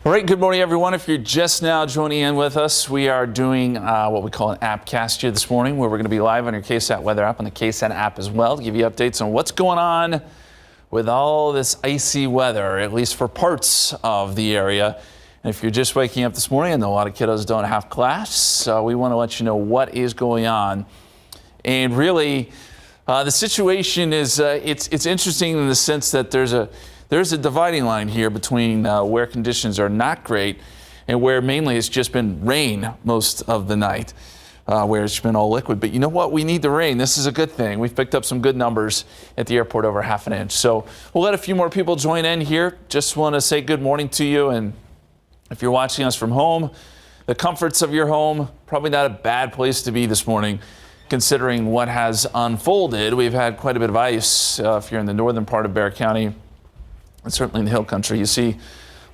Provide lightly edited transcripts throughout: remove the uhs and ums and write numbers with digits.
All right, good morning, everyone. If you're just now joining in with us, we are doing what we call an appcast here this morning, where we're going to be live on your KSAT weather app, on the KSAT app as well, to give you updates on what's going on with all this icy weather, at least for parts of the area. And if you're just waking up this morning, I know a lot of kiddos don't have class, so we want to let you know what is going on. And really, the situation is it's interesting in the sense that there's a dividing line here between where conditions are not great and where mainly it's just been rain most of the night, where it's been all liquid. But you know what? We need the rain. This is a good thing. We've picked up some good numbers at the airport, over ½ inch. So we'll let a few more people join in here. Just want to say good morning to you. And if you're watching us from home, the comforts of your home, probably not a bad place to be this morning, considering what has unfolded. We've had quite a bit of ice if you're in the northern part of Boerne County. And certainly in the hill country, you see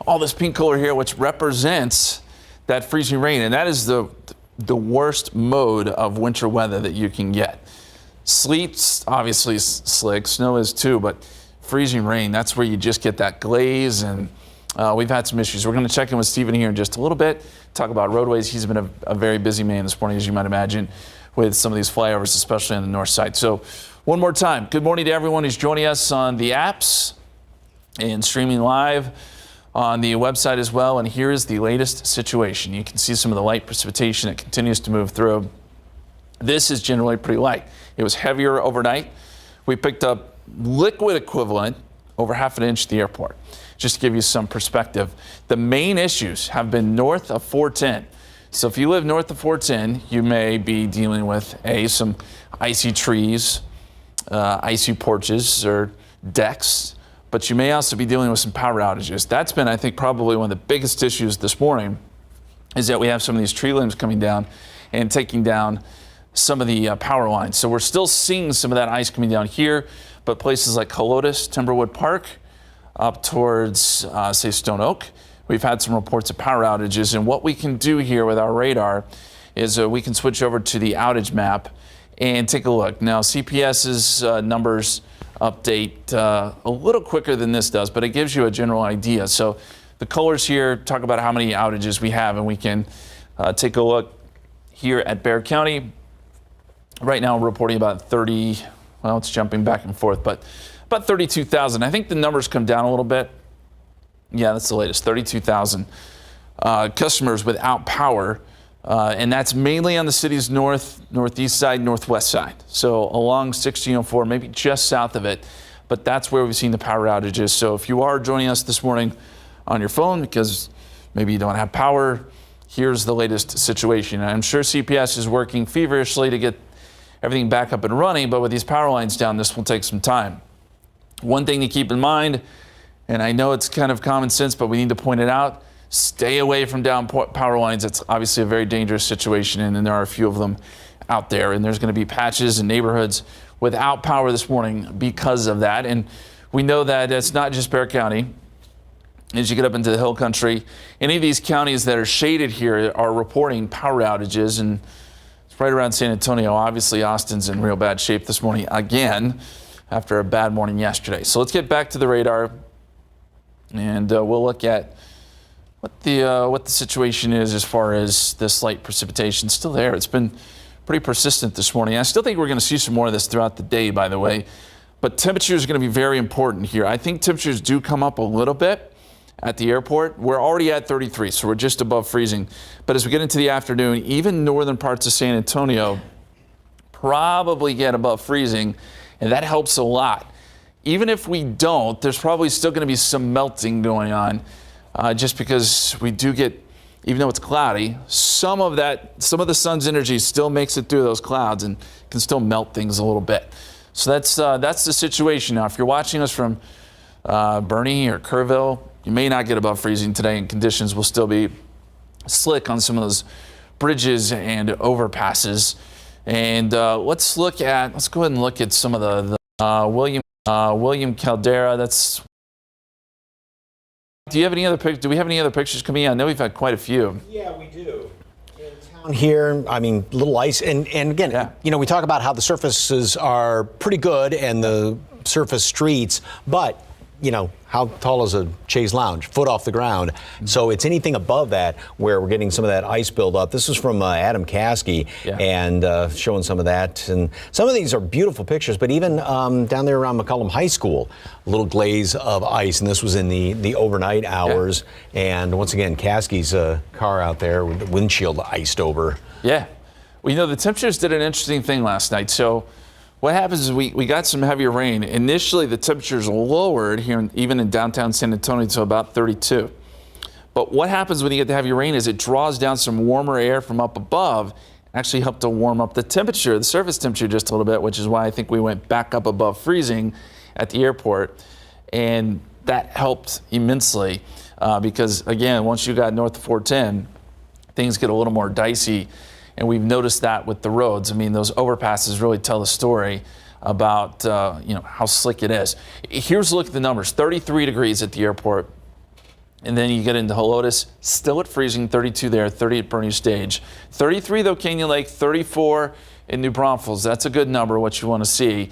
all this pink color here, which represents that freezing rain. And that is the worst mode of winter weather that you can get. Sleet's obviously slick, snow is too, but freezing rain, that's where you just get that glaze. And we've had some issues. We're going to check in with Stephen here in just a little bit, talk about roadways. He's been a very busy man this morning, as you might imagine, with some of these flyovers, especially on the north side. So one more time, good morning to everyone who's joining us on the apps and streaming live on the website as well. And here is the latest situation. You can see some of the light precipitation that continues to move through. This is generally pretty light. It was heavier overnight. We picked up liquid equivalent over ½ inch at the airport. Just to give you some perspective, the main issues have been north of 410. So if you live north of 410, you may be dealing with some icy trees, icy porches or decks, but you may also be dealing with some power outages. That's been, I think, probably one of the biggest issues this morning, is that we have some of these tree limbs coming down and taking down some of the power lines. So we're still seeing some of that ice coming down here, but places like Helotes, Timberwood Park, up towards, say, Stone Oak, we've had some reports of power outages. And what we can do here with our radar is we can switch over to the outage map and take a look. Now, CPS's numbers update a little quicker than this does, but it gives you a general idea. So the colors here talk about how many outages we have, and we can take a look here at Boerne County. Right now, we're reporting about 30, well, it's jumping back and forth, but about 32,000. I think the numbers come down a little bit. Yeah, that's the latest, 32,000 customers without power. And that's mainly on the city's northeast side, northwest side. So along 1604, maybe just south of it, but that's where we've seen the power outages. So if you are joining us this morning on your phone because maybe you don't have power, here's the latest situation. And I'm sure CPS is working feverishly to get everything back up and running, but with these power lines down, this will take some time. One thing to keep in mind, and I know it's kind of common sense, but we need to point it out, stay away from down power lines. It's obviously a very dangerous situation, and there are a few of them out there. And there's going to be patches and neighborhoods without power this morning because of that. And we know that it's not just Boerne County. As you get up into the hill country, any of these counties that are shaded here are reporting power outages. And it's right around San Antonio. Obviously, Austin's in real bad shape this morning again after a bad morning yesterday. So let's get back to the radar, and we'll look at what the situation is as far as this light precipitation. Still there. It's been pretty persistent this morning. I still think we're going to see some more of this throughout the day, by the way. But temperature is going to be very important here. I think temperatures do come up a little bit at the airport. We're already at 33, so we're just above freezing. But as we get into the afternoon, even northern parts of San Antonio probably get above freezing, and that helps a lot. Even if we don't, there's probably still going to be some melting going on. Just because we do get, even though it's cloudy, some of the sun's energy still makes it through those clouds and can still melt things a little bit. So that's the situation. Now, if you're watching us from Boerne or Kerrville, you may not get above freezing today, and conditions will still be slick on some of those bridges and overpasses. And let's go ahead and look at some of the William Caldera. Do we have any other pictures coming in? I know we've had quite a few. Yeah, we do. In town here, I mean, little ice. And again, yeah, you know, we talk about how the surfaces are pretty good and the surface streets, but how tall is a chaise lounge? Foot off the ground. So it's anything above that where we're getting some of that ice buildup. This is from Adam Caskey, and showing some of that. And some of these are beautiful pictures, but even down there around McCollum High School, a little glaze of ice, and this was in the overnight hours. And once again, Caskey's car out there with the windshield iced over. Yeah. Well, the temperatures did an interesting thing last night. So what happens is we got some heavier rain. Initially, the temperatures lowered here, even in downtown San Antonio, to about 32. But what happens when you get the heavy rain is it draws down some warmer air from up above, actually helped to warm up the temperature, the surface temperature just a little bit, which is why I think we went back up above freezing at the airport. And that helped immensely because, again, once you got north of 410, things get a little more dicey. And we've noticed that with the roads. I mean, those overpasses really tell the story about, how slick it is. Here's a look at the numbers. 33 degrees at the airport. And then you get into Helotes, still at freezing, 32 there, 30 at Boerne Stage. 33, though, Canyon Lake, 34 in New Braunfels. That's a good number, what you want to see.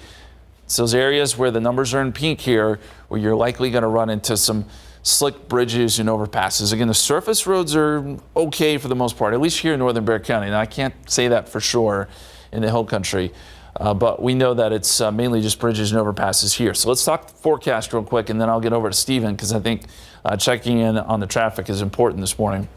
It's those areas where the numbers are in pink here, where you're likely going to run into some slick bridges and overpasses. Again, the surface roads are okay for the most part, at least here in northern Bexar County. Now, I can't say that for sure in the hill country, but we know that it's mainly just bridges and overpasses here. So let's talk forecast real quick, and then I'll get over to Stephen, because I think checking in on the traffic is important this morning.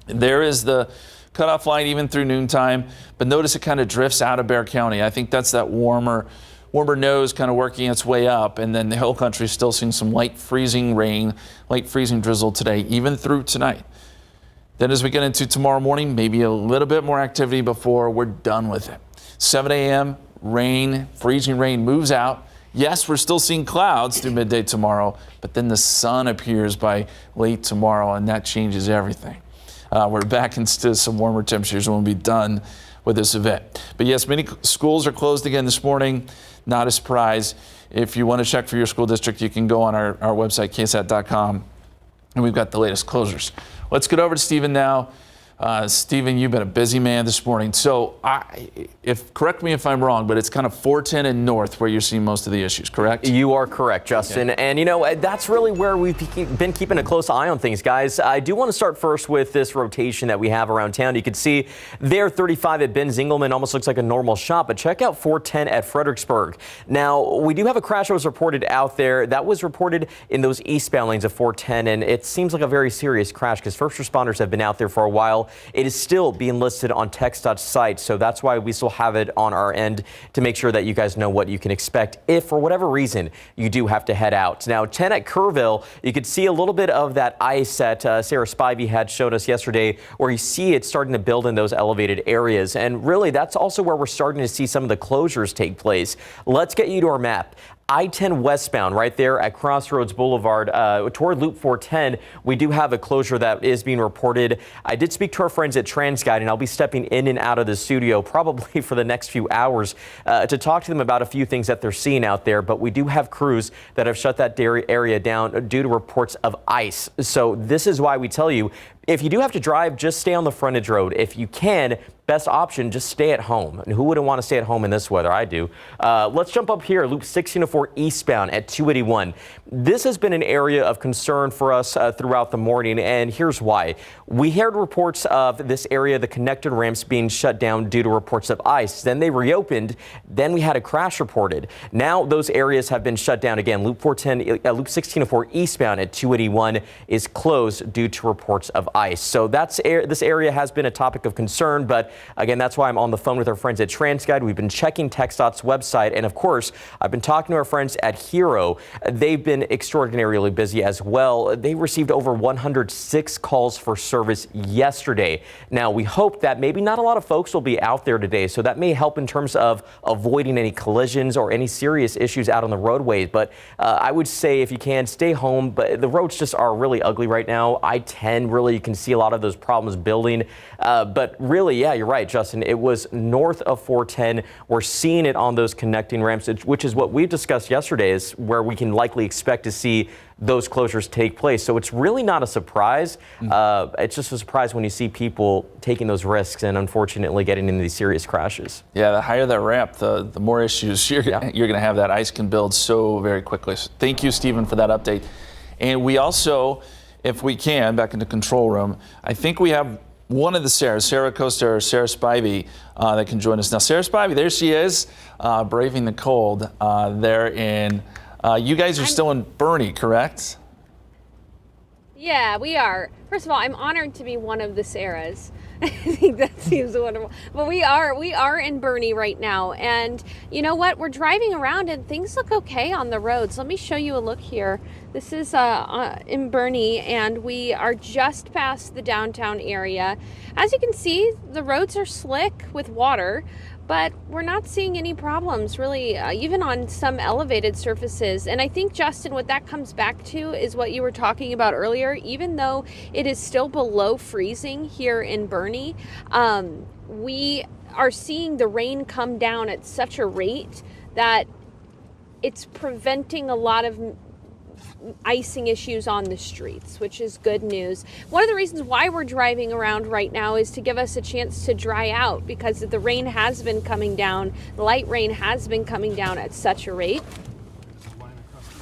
There is the cutoff line even through noontime, but notice it kind of drifts out of Bexar County. I think that's that warmer nose kind of working its way up, and then the hill country is still seeing some light freezing rain, light freezing drizzle today, even through tonight. Then as we get into tomorrow morning, maybe a little bit more activity before we're done with it. 7 a.m., rain, freezing rain moves out. Yes, we're still seeing clouds through midday tomorrow, but then the sun appears by late tomorrow, and that changes everything. We're back into some warmer temperatures when we'll be done with this event. But yes, many schools are closed again this morning. Not a surprise. If you want to check for your school district, you can go on our website, KSAT.com, and we've got the latest closures. Let's get over to Stephen now. Stephen, you've been a busy man this morning. So correct me if I'm wrong, but it's kind of 410 and north where you're seeing most of the issues, correct? You are correct, Justin. Okay. And that's really where we've been keeping a close eye on things, guys. I do want to start first with this rotation that we have around town. You can see there 35 at Ben Zingelman almost looks like a normal shot, but check out 410 at Fredericksburg. Now, we do have a crash that was reported out there. That was reported in those eastbound lanes of 410, and it seems like a very serious crash because first responders have been out there for a while. It is still being listed on TxDOT's site, so that's why we still have it on our end to make sure that you guys know what you can expect if, for whatever reason, you do have to head out. Now, 10 at Kerrville, you could see a little bit of that ice that Sarah Spivey had showed us yesterday, where you see it starting to build in those elevated areas. And really, that's also where we're starting to see some of the closures take place. Let's get you to our map. I-10 westbound right there at Crossroads Boulevard toward Loop 410, we do have a closure that is being reported. I did speak to our friends at TransGuide, and I'll be stepping in and out of the studio probably for the next few hours to talk to them about a few things that they're seeing out there. But we do have crews that have shut that area down due to reports of ice. So this is why we tell you, if you do have to drive, just stay on the frontage road. If you can, best option, just stay at home. And who wouldn't want to stay at home in this weather? I do. Let's jump up here, Loop 1604 eastbound at 281. This has been an area of concern for us throughout the morning, and here's why. We heard reports of this area, the connector ramps being shut down due to reports of ice. Then they reopened. Then we had a crash reported. Now those areas have been shut down again. Loop 410, Loop 1604 eastbound at 281 is closed due to reports of ice. So this area has been a topic of concern, but again, that's why I'm on the phone with our friends at TransGuide. We've been checking TxDOT's website, and of course, I've been talking to our friends at Hero. They've been extraordinarily busy as well. They received over 106 calls for service yesterday. Now, we hope that maybe not a lot of folks will be out there today, so that may help in terms of avoiding any collisions or any serious issues out on the roadways. But I would say if you can, stay home. But the roads just are really ugly right now. I-10 really can see a lot of those problems building. But really, yeah, you're right, Justin. It was north of 410. We're seeing it on those connecting ramps, which is what we discussed yesterday, is where we can likely expect to see those closures take place. So it's really not a surprise. It's just a surprise when you see people taking those risks and unfortunately getting into these serious crashes. Yeah, the higher that ramp, the more issues you're going to have. That ice can build so very quickly. So thank you, Stephen, for that update. And we also, if we can, back in the control room, I think we have one of the Sarah Costa or Sarah Spivey that can join us now. Sarah Spivey, there she is, braving the cold there in. You guys are still in Boerne, correct? Yeah, we are. First of all, I'm honored to be one of the Sarahs. I think that seems wonderful. But we are in Boerne right now. And you know what? We're driving around and things look okay on the roads. Let me show you a look here. This is in Boerne, and we are just past the downtown area. As you can see, the roads are slick with water, but we're not seeing any problems really, even on some elevated surfaces. And I think, Justin, what that comes back to is what you were talking about earlier. Even though it is still below freezing here in Boerne, we are seeing the rain come down at such a rate that it's preventing a lot of icing issues on the streets, which is good news. One of the reasons why we're driving around right now is to give us a chance to dry out, because the rain has been coming down, light rain has been coming down at such a rate.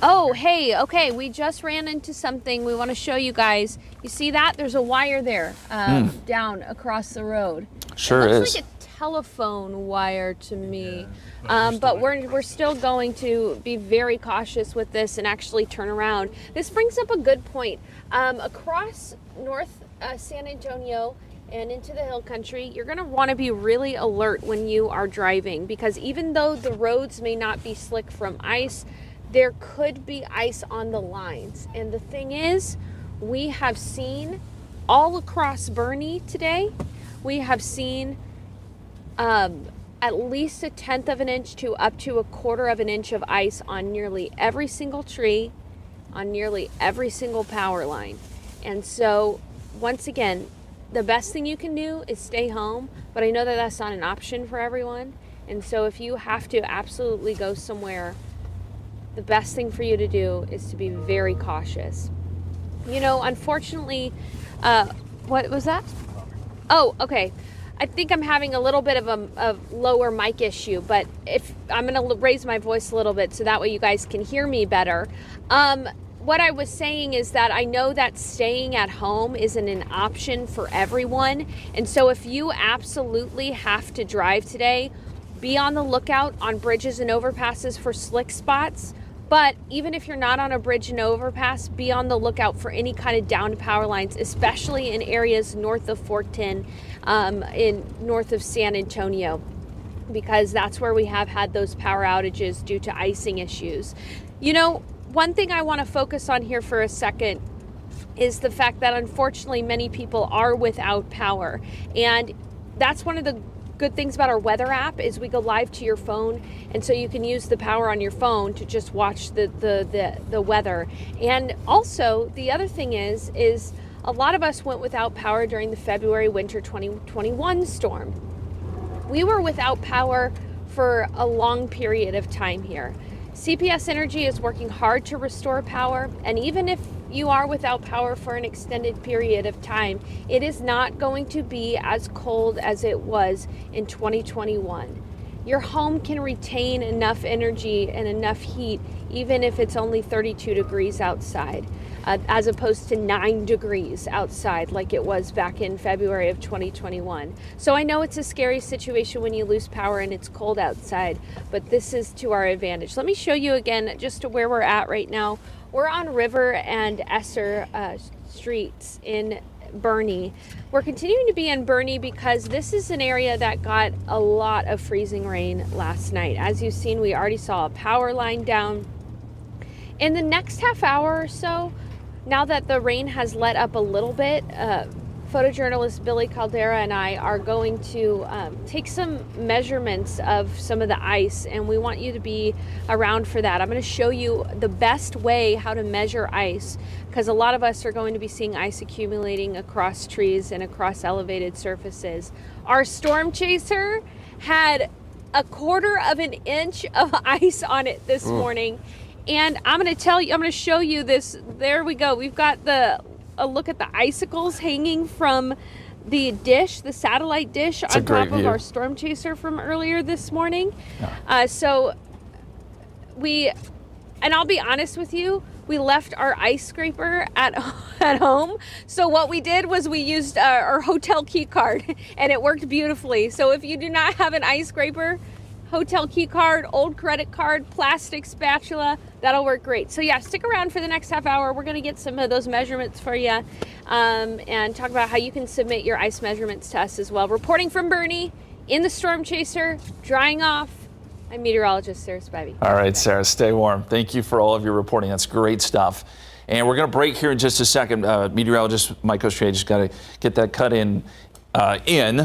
Oh, hey, okay, we just ran into something we want to show you guys. You see that? There's a wire there down across the road. Sure it looks is. like a telephone wire to me. But we're still going to be very cautious with this and actually turn around. This brings up a good point. Across North San Antonio and into the hill country, you're going to want to be really alert when you are driving, because even though the roads may not be slick from ice, there could be ice on the lines. And the thing is, we have seen all across Boerne today, we have seen at least 1/10 of an inch to up to 1/4 of an inch of ice on nearly every single tree, on nearly every single power line. And so, once again, the best thing you can do is stay home, but I know that that's not an option for everyone. And so if you have to absolutely go somewhere, the best thing for you to do is to be very cautious. You know, unfortunately, what was that? Oh, okay. I think I'm having a little bit of a lower mic issue, but if I'm going to raise my voice a little bit so that way you guys can hear me better. What I was saying is that I know that staying at home isn't an option for everyone. And so if you absolutely have to drive today, be on the lookout on bridges and overpasses for slick spots. But even if you're not on a bridge and overpass, be on the lookout for any kind of downed power lines, especially in areas north of 410, in north of San Antonio, because that's where we have had those power outages due to icing issues. You know, one thing I want to focus on here for a second is the fact that unfortunately many people are without power. And that's one of the good things about our weather app is we go live to your phone, and so you can use the power on your phone to just watch the weather. And also the other thing is a lot of us went without power during the February winter 2021 storm. We were without power for a long period of time here. CPS Energy is working hard to restore power, and even if you are without power for an extended period of time, it is not going to be as cold as it was in 2021. Your home can retain enough energy and enough heat even if it's only 32 degrees outside, as opposed to 9 degrees outside like it was back in February of 2021. So I know it's a scary situation when you lose power and it's cold outside, but this is to our advantage. Let me show you again just to where we're at right now. We're on River and Esser streets in Boerne. We're continuing to be in Boerne because this is an area that got a lot of freezing rain last night. As you've seen, we already saw a power line down. In the next half hour or so, now that the rain has let up a little bit, photojournalist Billy Caldera and I are going to take some measurements of some of the ice, and we want you to be around for that. I'm going to show you the best way how to measure ice, because a lot of us are going to be seeing ice accumulating across trees and across elevated surfaces. Our storm chaser had 1/4 of an inch of ice on it this morning, and I'm going to show you this. There we go. We've got a look at the icicles hanging from the dish, the satellite dish on top of our storm chaser from earlier this morning. Yeah. And I'll be honest with you, we left our ice scraper at home. So what we did was we used our hotel key card, and it worked beautifully. So if you do not have an ice scraper, hotel key card, old credit card, plastic spatula, that'll work great. So yeah, stick around for the next half hour. We're going to get some of those measurements for you, and talk about how you can submit your ice measurements to us as well. Reporting from Boerne in the storm chaser, drying off. I'm meteorologist Sarah Spivey. All right, Sarah, stay warm. Thank you for all of your reporting. That's great stuff. And we're going to break here in just a second. Meteorologist Mike O'Shea just got to get that cut in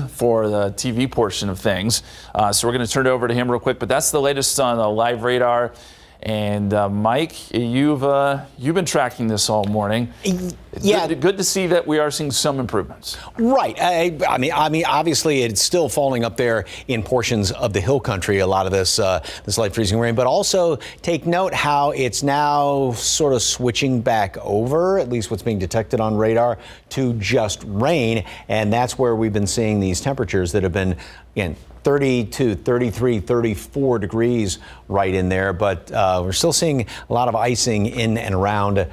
for the TV portion of things. So we're going to turn it over to him real quick. But that's the latest on the live radar. And Mike, you've been tracking this all morning. Yeah, good to see that we are seeing some improvements. Right. I mean, obviously, it's still falling up there in portions of the hill country. A lot of this light freezing rain, but also take note how it's now sort of switching back over, at least what's being detected on radar, to just rain, and that's where we've been seeing these temperatures that have been, again, 32, 33, 34 degrees right in there, but we're still seeing a lot of icing in and around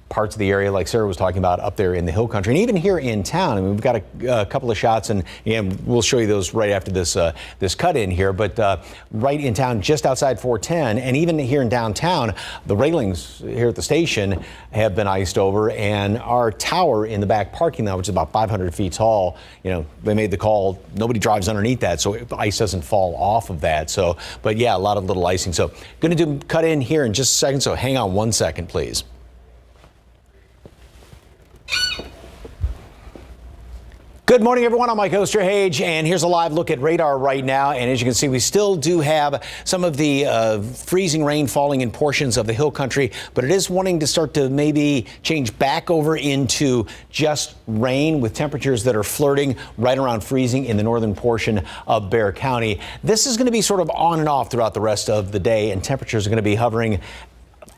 parts of the area like Sarah was talking about up there in the hill country, and even here in town. I mean, we've got a couple of shots, and we'll show you those right after this cut in here, but right in town, just outside 410, and even here in downtown, the railings here at the station have been iced over, and our tower in the back parking lot, which is about 500 feet tall, they made the call, nobody drives underneath that, so ice doesn't fall off of that. So, but yeah, a lot of little icing. So going to do cut in here in just a second, so hang on 1 second, please. Good morning, everyone. I'm Mike Osterhage, and here's a live look at radar right now. And as you can see, we still do have some of the freezing rain falling in portions of the hill country, but it is wanting to start to maybe change back over into just rain, with temperatures that are flirting right around freezing in the northern portion of Bexar County. This is going to be sort of on and off throughout the rest of the day, and temperatures are going to be hovering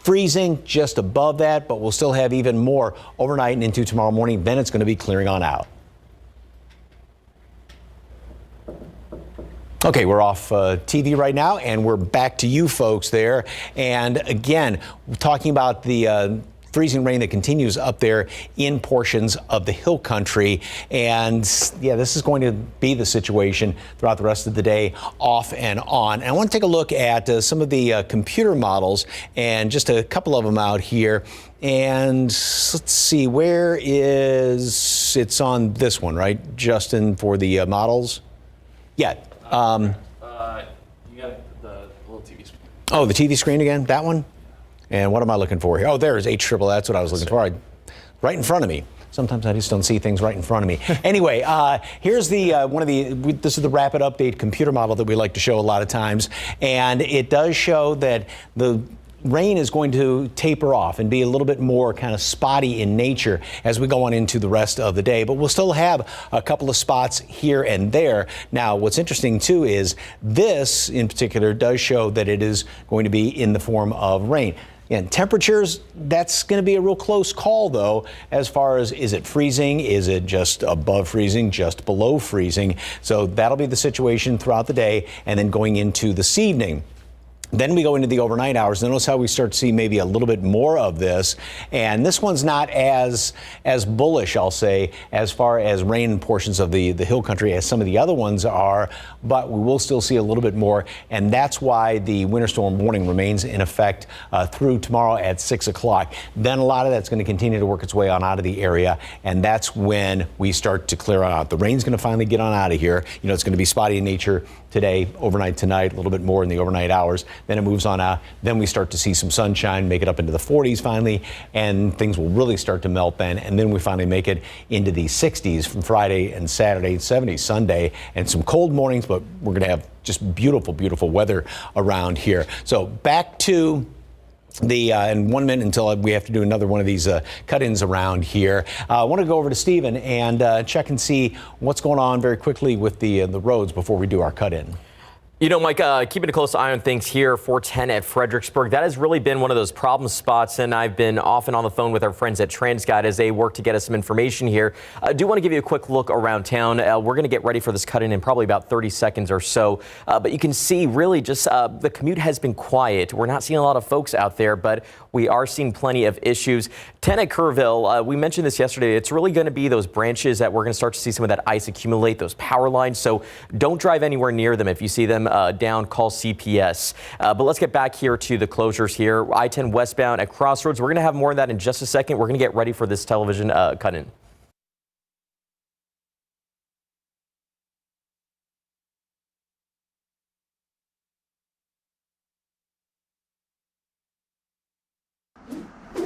freezing just above that, but we'll still have even more overnight and into tomorrow morning. Then it's going to be clearing on out. Okay, we're off TV right now, and we're back to you folks there. And again, we're talking about the freezing rain that continues up there in portions of the hill country. And yeah, this is going to be the situation throughout the rest of the day, off and on. And I want to take a look at some of the computer models, and just a couple of them out here. And let's see, it's on this one, right, Justin, for the models? Yeah. You got the little TV screen. Oh, the TV screen again? That one? And what am I looking for here? Oh, there's HTTT. That's what I was looking for. Right in front of me. Sometimes I just don't see things right in front of me. Anyway, here's the this is the rapid update computer model that we like to show a lot of times. And it does show that the rain is going to taper off and be a little bit more kind of spotty in nature as we go on into the rest of the day, but we'll still have a couple of spots here and there. Now, what's interesting too is this in particular does show that it is going to be in the form of rain. And temperatures, that's going to be a real close call, though, as far as, is it freezing? Is it just above freezing, just below freezing? So that'll be the situation throughout the day, and then going into this evening. Then we go into the overnight hours. Notice how we start to see maybe a little bit more of this. And this one's not as bullish, I'll say, as far as rain in portions of the hill country as some of the other ones are. But we will still see a little bit more. And that's why the winter storm warning remains in effect through tomorrow at 6 o'clock. Then a lot of that's going to continue to work its way on out of the area. And that's when we start to clear on out. The rain's going to finally get on out of here. It's going to be spotty in nature today, overnight tonight, a little bit more in the overnight hours. Then it moves on out. Then we start to see some sunshine, make it up into the 40s finally, and things will really start to melt then. And then we finally make it into the 60s from Friday and Saturday, 70s Sunday, and some cold mornings, but we're going to have just beautiful, beautiful weather around here. So back to in 1 minute until we have to do another one of these cut-ins around here. I want to go over to Stephen and check and see what's going on very quickly with the roads before we do our cut-in. You know, Mike, keeping a close eye on things here, 410 at Fredericksburg. That has really been one of those problem spots, and I've been often on the phone with our friends at TransGuide as they work to get us some information here. I do want to give you a quick look around town. We're going to get ready for this cut-in probably about 30 seconds or so. But you can see really just the commute has been quiet. We're not seeing a lot of folks out there, but we are seeing plenty of issues. 10 at Kerrville, we mentioned this yesterday. It's really going to be those branches that we're going to start to see some of that ice accumulate, those power lines. So don't drive anywhere near them. If you see them down, call CPS. But let's get back here to the closures here. I-10 westbound at Crossroads. We're going to have more of that in just a second. We're going to get ready for this television cut-in.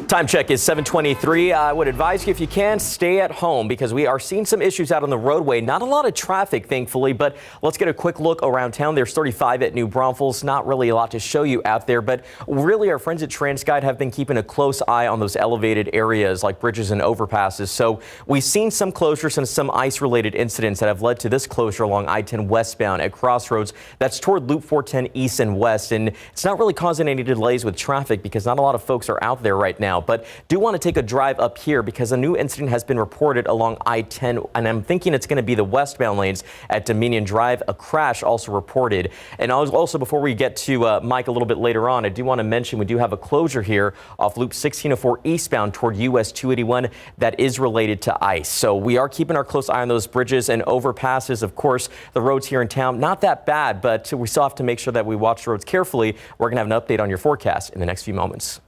Time check is 7:23. I would advise you, if you can, stay at home because we are seeing some issues out on the roadway. Not a lot of traffic, thankfully, but let's get a quick look around town. There's 35 at New Braunfels. Not really a lot to show you out there, but really our friends at TransGuide have been keeping a close eye on those elevated areas like bridges and overpasses. So we've seen some closures and some ice-related incidents that have led to this closure along I-10 westbound at Crossroads. That's toward Loop 410 east and west, and it's not really causing any delays with traffic because not a lot of folks are out there right now. But do want to take a drive up here because a new incident has been reported along I-10, and I'm thinking it's going to be the westbound lanes at Dominion Drive. A crash also reported. And also, before we get to Mike a little bit later on, I do want to mention we do have a closure here off Loop 1604 eastbound toward US 281 that is related to ice. So we are keeping our close eye on those bridges and overpasses. Of course, the roads here in town, not that bad, but we still have to make sure that we watch the roads carefully. We're going to have an update on your forecast in the next few moments.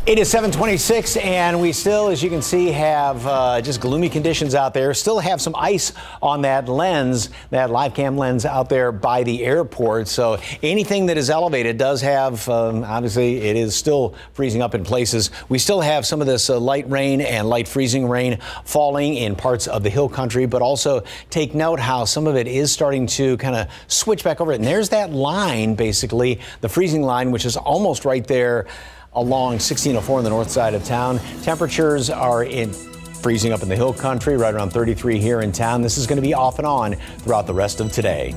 It is 7:26, and we still, as you can see, have just gloomy conditions out there. Still have some ice on that lens, that live cam lens out there by the airport. So anything that is elevated does have, obviously, it is still freezing up in places. We still have some of this light rain and light freezing rain falling in parts of the hill country, but also take note how some of it is starting to kind of switch back over. And there's that line, basically, the freezing line, which is almost right there along 1604 on the north side of town. Temperatures are freezing up in the hill country, right around 33 here in town. This is going to be off and on throughout the rest of today.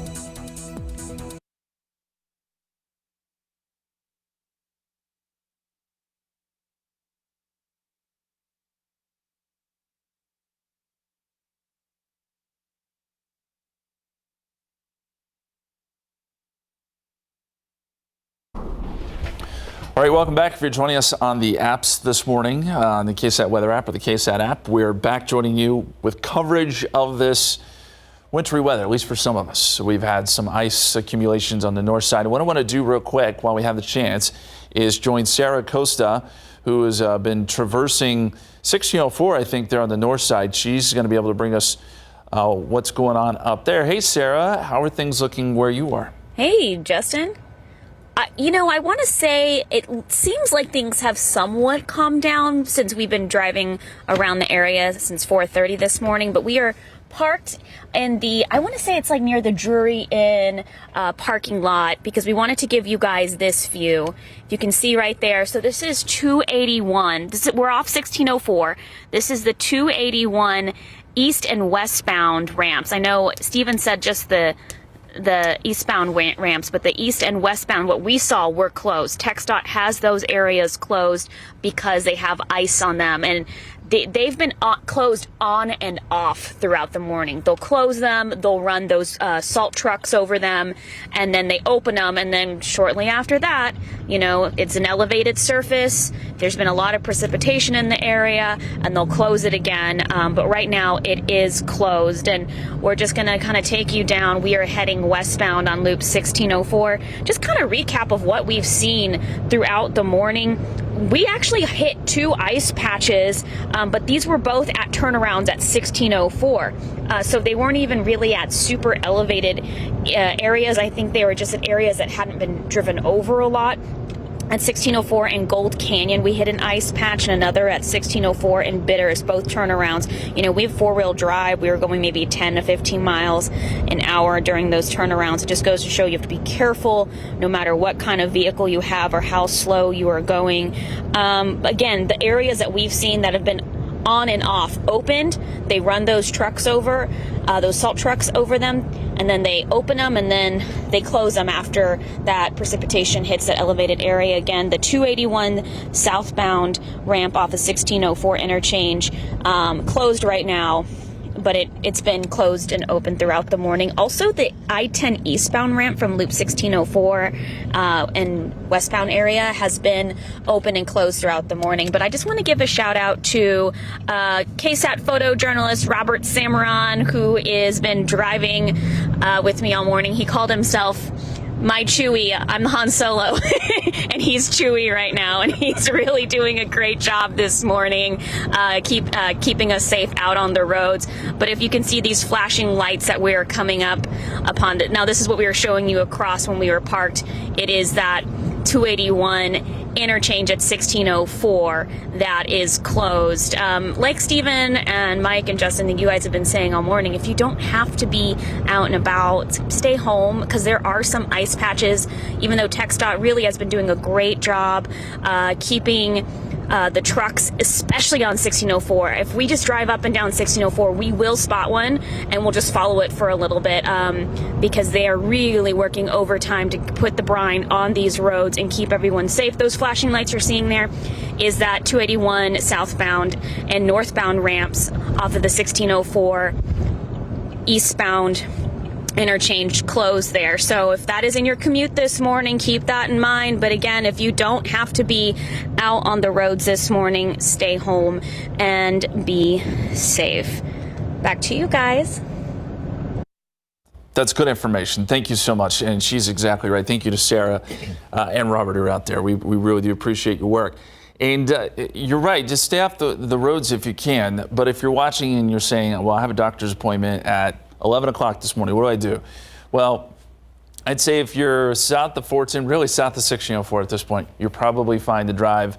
All right, welcome back. If you're joining us on the apps this morning, on the KSAT weather app or the KSAT app, we're back joining you with coverage of this wintry weather, at least for some of us. So we've had some ice accumulations on the north side. And what I want to do real quick while we have the chance is join Sarah Costa, who has been traversing 1604, I think, there on the north side. She's going to be able to bring us what's going on up there. Hey, Sarah, how are things looking where you are? Hey, Justin. I want to say it seems like things have somewhat calmed down since we've been driving around the area since 4:30 this morning, but we are parked in I want to say it's like near the Drury Inn parking lot, because we wanted to give you guys this view. You can see right there. So this is 281. We're off 1604. This is the 281 east and westbound ramps. I know Steven said just the eastbound ramps, but the east and westbound, what we saw, were closed. TxDOT has those areas closed because they have ice on them, and they've been closed on and off throughout the morning. They'll close them, they'll run those salt trucks over them, and then they open them, and then shortly after that, it's an elevated surface. There's been a lot of precipitation in the area, and they'll close it again. But right now it is closed, and we're just going to kind of take you down. We are heading westbound on Loop 1604. Just kind of recap of what we've seen throughout the morning. We actually hit 2 ice patches, but these were both at turnarounds at 1604. So they weren't even really at super elevated areas. I think they were just at areas that hadn't been driven over a lot. At 1604 in Gold Canyon, we hit an ice patch, and another at 1604 in Bitters, both turnarounds. We have 4-wheel drive. We were going maybe 10 to 15 miles an hour during those turnarounds. It just goes to show you have to be careful no matter what kind of vehicle you have or how slow you are going. Again, the areas that we've seen that have been on and off opened, they run those trucks over, those salt trucks over them, and then they open them, and then they close them after that precipitation hits that elevated area. Again, the 281 southbound ramp off of 1604 interchange closed right now, but it's been closed and open throughout the morning. Also, the I-10 eastbound ramp from Loop 1604 and westbound area has been open and closed throughout the morning. But I just want to give a shout out to KSAT photojournalist Robert Samaron, who has been driving with me all morning. He called himself my Chewie. I'm Han Solo, and he's Chewie right now, and he's really doing a great job this morning, keeping us safe out on the roads. But if you can see these flashing lights that we are coming up upon, now this is what we were showing you across when we were parked. It is that 281 interchange at 1604 that is closed. Like Steven and Mike and Justin, you guys have been saying all morning, if you don't have to be out and about, stay home, because there are some ice patches, even though TxDOT really has been doing a great job keeping the trucks, especially on 1604. If we just drive up and down 1604, we will spot one, and we'll just follow it for a little bit because they are really working overtime to put the brine on these roads and keep everyone safe. Those flashing lights you're seeing there is that 281 southbound and northbound ramps off of the 1604 eastbound interchange closed there. So if that is in your commute this morning, keep that in mind. But again, if you don't have to be out on the roads this morning, stay home and be safe. Back to you guys. That's good information. Thank you so much. And she's exactly right. Thank you to Sarah and Robert who are out there. We really do appreciate your work. And you're right, just stay off the roads if you can. But if you're watching and you're saying, well, I have a doctor's appointment at 11 o'clock this morning, what do? Well, I'd say if you're south of Fortson, really south of 1604 at this point, you're probably fine to drive.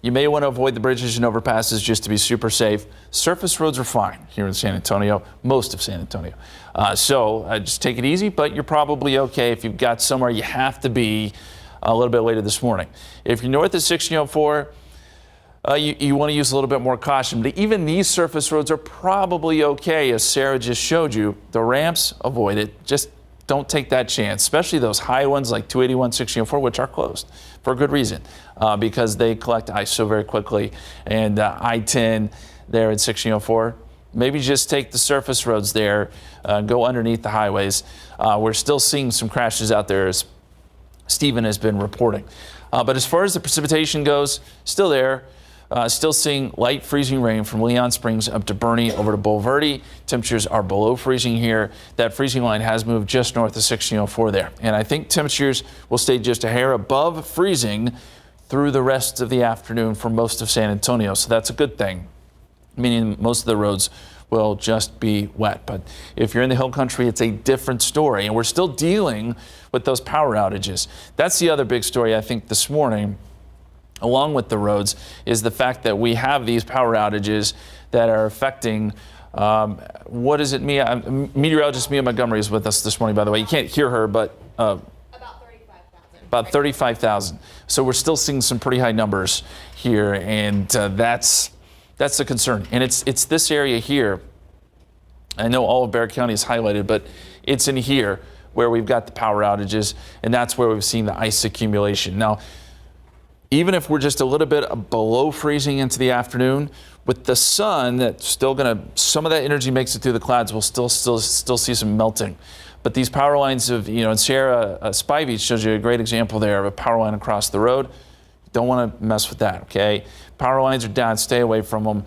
You may want to avoid the bridges and overpasses just to be super safe. Surface roads are fine here in San Antonio, most of San Antonio. So just take it easy, but you're probably okay if you've got somewhere you have to be a little bit later this morning. If you're north of 1604, you want to use a little bit more caution. But even these surface roads are probably okay, as Sarah just showed you. The ramps, avoid it. Just don't take that chance, especially those high ones like 281, 1604, which are closed for a good reason, because they collect ice so very quickly. And I-10 there at 1604, maybe just take the surface roads there, go underneath the highways. We're still seeing some crashes out there, as Stephen has been reporting. But as far as the precipitation goes, still there. Still seeing light freezing rain from Leon Springs up to Boerne over to Boerne. Temperatures are below freezing here. That freezing line has moved just north of 1604 there. And I think temperatures will stay just a hair above freezing through the rest of the afternoon for most of San Antonio. So that's a good thing, meaning most of the roads will just be wet. But if you're in the hill country, it's a different story. And we're still dealing with those power outages. That's the other big story, I think, this morning, along with the roads, is the fact that we have these power outages that are affecting, what is it, Mia? Meteorologist Mia Montgomery is with us this morning, by the way. You can't hear her, but about 35,000. About 35,000. So we're still seeing some pretty high numbers here, and that's the concern. And it's this area here. I know all of Bexar County is highlighted, but it's in here where we've got the power outages, and that's where we've seen the ice accumulation. Now, even if we're just a little bit below freezing into the afternoon, with the sun, that's still some of that energy makes it through the clouds, we'll still see some melting. But these power lines and Sarah Spivey shows you a great example there of a power line across the road. Don't want to mess with that, okay? Power lines are down, stay away from them.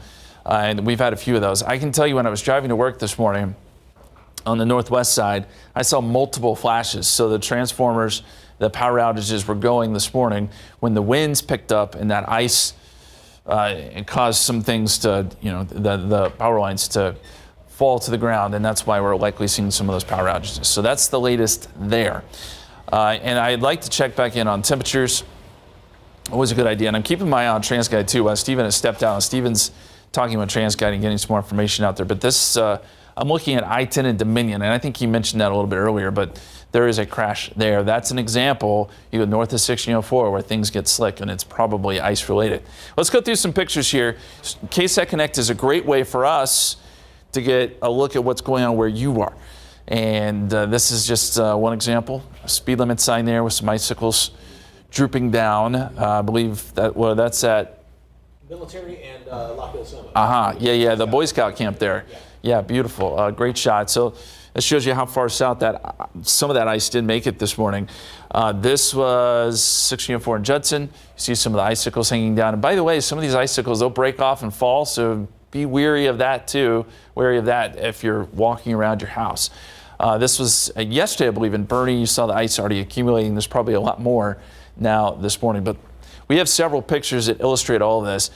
And we've had a few of those. I can tell you when I was driving to work this morning on the northwest side, I saw multiple flashes. So the transformers, the power outages were going this morning when the winds picked up and that ice it caused some things to, the power lines to fall to the ground, and that's why we're likely seeing some of those power outages. So that's the latest there. And I'd like to check back in on temperatures. Always a good idea. And I'm keeping my eye on TransGuide too. Stephen has stepped out, and Stephen's talking about TransGuide and getting some more information out there. But this, I'm looking at I-10 and Dominion, and I think he mentioned that a little bit earlier, but there is a crash there. That's an example. You go north of 1604 where things get slick, and it's probably ice related. Let's go through some pictures here. KSAT Connect is a great way for us to get a look at what's going on where you are. And this is just one example. A speed limit sign there with some icicles drooping down. I believe that's at Military and Lockville Summit. Yeah, the Boy Scout camp there. Yeah, beautiful. Great shot. So this shows you how far south that some of that ice did make it this morning. This was 1604 in Judson. You see some of the icicles hanging down. And by the way, some of these icicles, they'll break off and fall, so be wary of that too. Wary of that if you're walking around your house. This was yesterday, I believe, in Boerne. You saw the ice already accumulating. There's probably a lot more now this morning. But we have several pictures that illustrate all of this.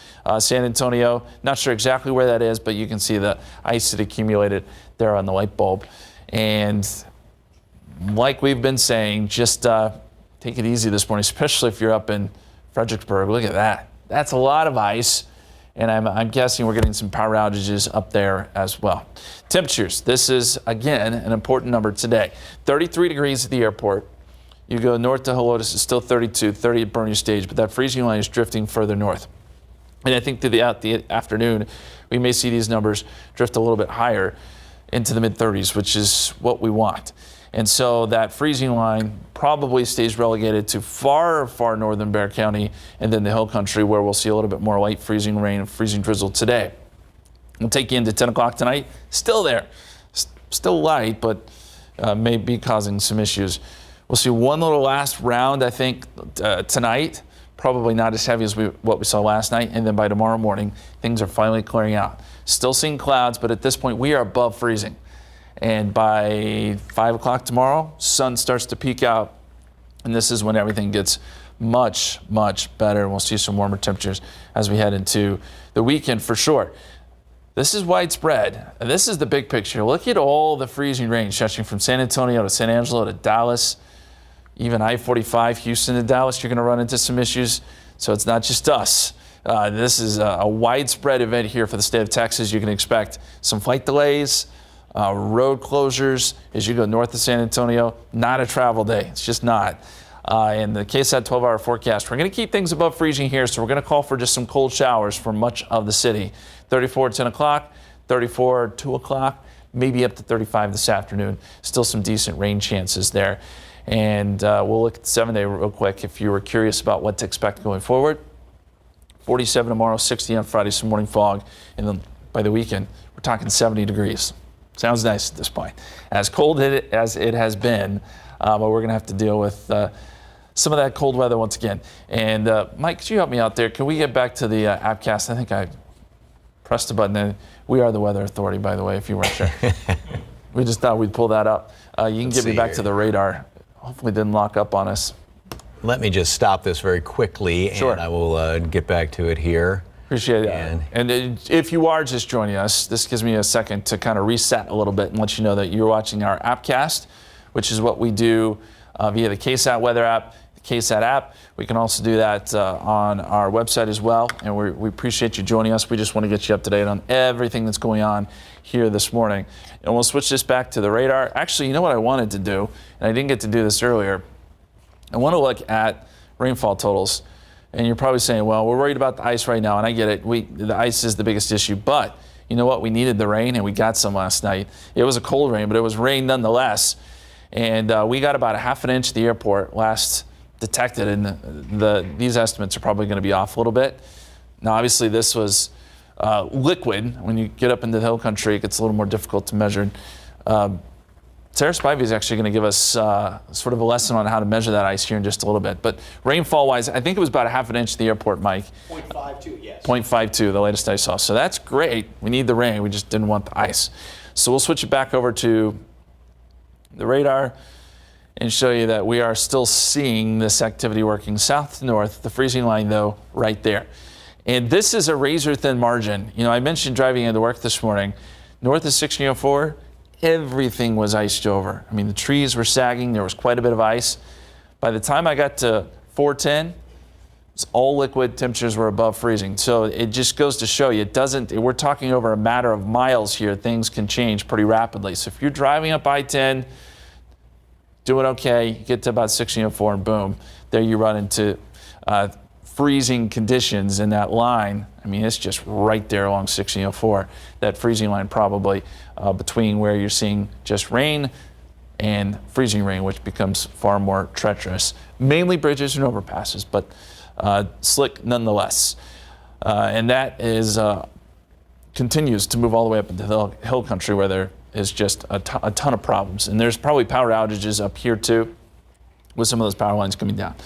San Antonio, not sure exactly where that is, but you can see the ice that accumulated there on the light bulb. And like we've been saying, just take it easy this morning, especially if you're up in Fredericksburg. Look at that. That's a lot of ice. And I'm guessing we're getting some power outages up there as well. Temperatures. This is, again, an important number today. 33 degrees at the airport. You go north to Helotes, it's still 32, 30 at Boerne Stage, but that freezing line is drifting further north. And I think through the afternoon, we may see these numbers drift a little bit higher into the mid-30s, which is what we want. And so that freezing line probably stays relegated to far, far northern Bexar County and then the hill country, where we'll see a little bit more light freezing rain and freezing drizzle today. We'll take you into 10 o'clock tonight. Still there. Still light, but may be causing some issues. We'll see one little last round, I think, tonight. Probably not as heavy as what we saw last night. And then by tomorrow morning, things are finally clearing out. Still seeing clouds, but at this point, we are above freezing. And by 5 o'clock tomorrow, sun starts to peek out. And this is when everything gets much, much better. And we'll see some warmer temperatures as we head into the weekend for sure. This is widespread. And this is the big picture. Look at all the freezing rain stretching from San Antonio to San Angelo to Dallas, even I-45, Houston to Dallas. You're going to run into some issues. So it's not just us. This is a widespread event here for the state of Texas. You can expect some flight delays, road closures as you go north of San Antonio. Not a travel day. It's just not. In the KSAT 12-hour forecast, we're going to keep things above freezing here, so we're going to call for just some cold showers for much of the city. 34 at 10 o'clock, 34 at 2 o'clock, maybe up to 35 this afternoon. Still some decent rain chances there. And we'll look at the 7-day real quick if you were curious about what to expect going forward. 47 tomorrow, 60 on Friday, some morning fog. And then by the weekend, we're talking 70 degrees. Sounds nice at this point. As cold as it has been, but we're going to have to deal with some of that cold weather once again. And Mike, could you help me out there? Can we get back to the appcast? I think I pressed the button. We are the Weather Authority, by the way, if you weren't sure. We just thought we'd pull that up. You can get me back to the radar. Hopefully it didn't lock up on us. Let me just stop this very quickly, Sure. and I will get back to it here. Appreciate it. And if you are just joining us, this gives me a second to kind of reset a little bit and let you know that you're watching our appcast, which is what we do via the KSAT weather app, the KSAT app. We can also do that on our website as well. And we appreciate you joining us. We just want to get you up to date on everything that's going on here this morning. And we'll switch this back to the radar. Actually, you know what I wanted to do, and I didn't get to do this earlier. I want to look at rainfall totals. And you're probably saying, well, we're worried about the ice right now. And I get it. The ice is the biggest issue. But you know what? We needed the rain, and we got some last night. It was a cold rain, but it was rain nonetheless. And we got about a half an inch at the airport last detected. And these estimates are probably going to be off a little bit. Now, obviously, this was liquid. When you get up into the hill country, it gets a little more difficult to measure. Sarah Spivey is actually going to give us sort of a lesson on how to measure that ice here in just a little bit. But rainfall-wise, I think it was about a half an inch at the airport, Mike. 0.52, yes. 0.52, the latest I saw. So that's great. We need the rain. We just didn't want the ice. So we'll switch it back over to the radar and show you that we are still seeing this activity working south to north. The freezing line, though, right there. And this is a razor-thin margin. You know, I mentioned driving into work this morning. North of 1604, everything was iced over. I mean, the trees were sagging. There was quite a bit of ice. By the time I got to 410, it's all liquid. Temperatures were above freezing. So it just goes to show you, we're talking over a matter of miles here. Things can change pretty rapidly. So if you're driving up I-10, doing okay, you get to about 1604 and boom, there you run into freezing conditions in that line. I mean, it's just right there along 1604, that freezing line probably between where you're seeing just rain and freezing rain, which becomes far more treacherous. Mainly bridges and overpasses, but slick nonetheless. And that is continues to move all the way up into the hill country where there is just a ton of problems. And there's probably power outages up here too with some of those power lines coming down.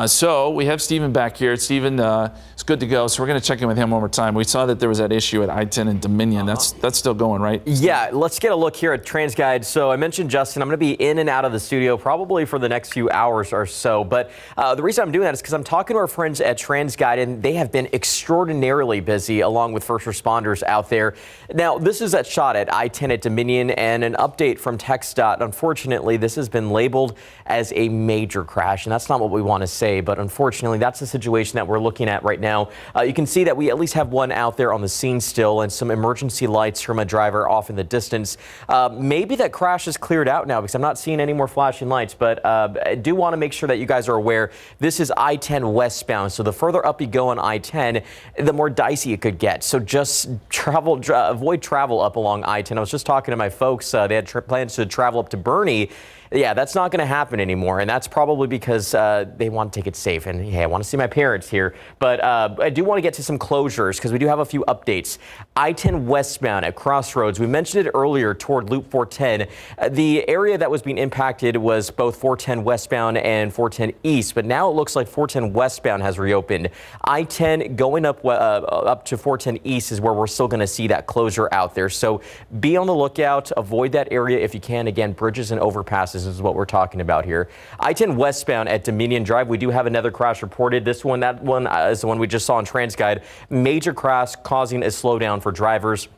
So we have Stephen back here. Stephen is good to go, so we're going to check in with him one more time. We saw that there was that issue at I-10 and Dominion. That's still going, right? Yeah, let's get a look here at TransGuide. So I mentioned, Justin, I'm going to be in and out of the studio probably for the next few hours or so. But the reason I'm doing that is because I'm talking to our friends at TransGuide, and they have been extraordinarily busy along with first responders out there. Now, this is that shot at I-10 at Dominion, and an update from TxDOT. Unfortunately, this has been labeled as a major crash, and that's not what we want to say, but unfortunately that's the situation that we're looking at right now. You can see that we at least have one out there on the scene still, and some emergency lights from a driver off in the distance. Maybe that crash is cleared out now because I'm not seeing any more flashing lights, but I do want to make sure that you guys are aware this is I-10 westbound, so the further up you go on I-10, the more dicey it could get. So just avoid travel up along I-10. I was just talking to my folks. They had plans to travel up to Boerne. Yeah, that's not going to happen anymore, and that's probably because they want to take it safe. And hey, I want to see my parents here, but I do want to get to some closures because we do have a few updates. I-10 westbound at Crossroads. We mentioned it earlier toward Loop 410. The area that was being impacted was both 410 westbound and 410 east, but now it looks like 410 westbound has reopened. I-10 going up to 410 east is where we're still going to see that closure out there. So be on the lookout. Avoid that area if you can. Again, bridges and overpasses is what we're talking about here. I-10 westbound at Dominion Drive. We We do have another crash reported. That one is the one we just saw on TransGuide. Major crash causing a slowdown for drivers.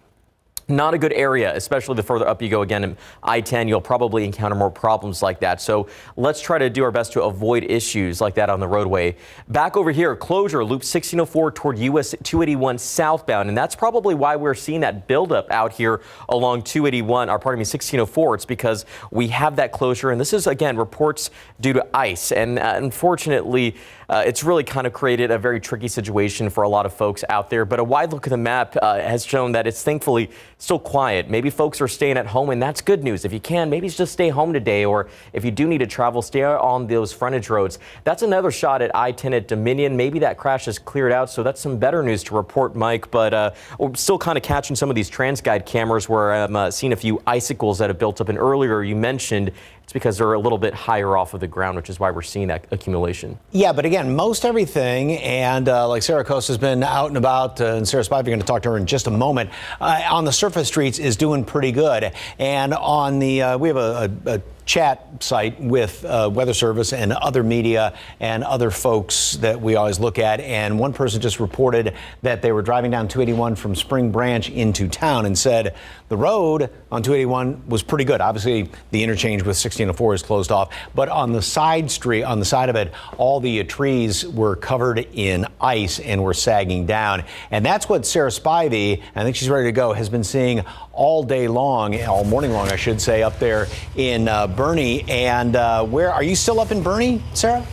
Not a good area, especially the further up you go. Again, in I-10, you'll probably encounter more problems like that. So let's try to do our best to avoid issues like that on the roadway. Back over here, closure, Loop 1604 toward US 281 southbound. And that's probably why we're seeing that buildup out here along 1604. It's because we have that closure. And this is, again, reports due to ice. And unfortunately, it's really kind of created a very tricky situation for a lot of folks out there. But a wide look at the map has shown that it's thankfully still quiet. Maybe folks are staying at home, and that's good news. If you can, maybe just stay home today, or if you do need to travel, stay on those frontage roads. That's another shot at I-10 at Dominion. Maybe that crash has cleared out, so that's some better news to report, Mike. But we're still kind of catching some of these TransGuide cameras where I'm seeing a few icicles that have built up. And earlier you mentioned it's because they're a little bit higher off of the ground, which is why we're seeing that accumulation. Yeah, but again, most everything, and like Sarah Coast has been out and about, and Sarah Spivey, going to talk to her in just a moment, on the surface streets is doing pretty good. And on the, we have a chat site with Weather Service and other media and other folks that we always look at. And one person just reported that they were driving down 281 from Spring Branch into town and said the road on 281 was pretty good. Obviously, the interchange with 1604 is closed off, but on the side street, on the side of it, all the trees were covered in ice and were sagging down. And that's what Sarah Spivey, I think she's ready to go, has been seeing all day long, all morning long, I should say, up there in Boerne. And where are you still up in Boerne, Sarah?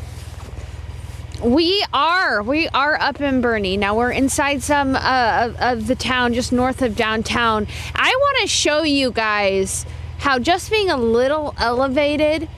We are up in Boerne. Now we're inside some of the town just north of downtown. I want to show you guys how just being a little elevated,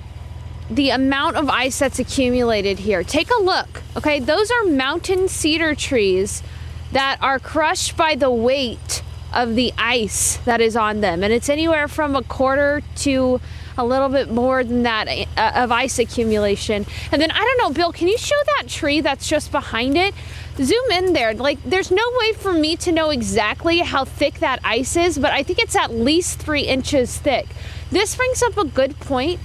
the amount of ice that's accumulated here. Take a look, okay? Those are mountain cedar trees that are crushed by the weight of the ice that is on them. And it's anywhere from a quarter to a little bit more than that of ice accumulation. And then, I don't know, Bill, can you show that tree that's just behind it? Zoom in there. Like, there's no way for me to know exactly how thick that ice is, but I think it's at least 3 inches thick. This brings up a good point.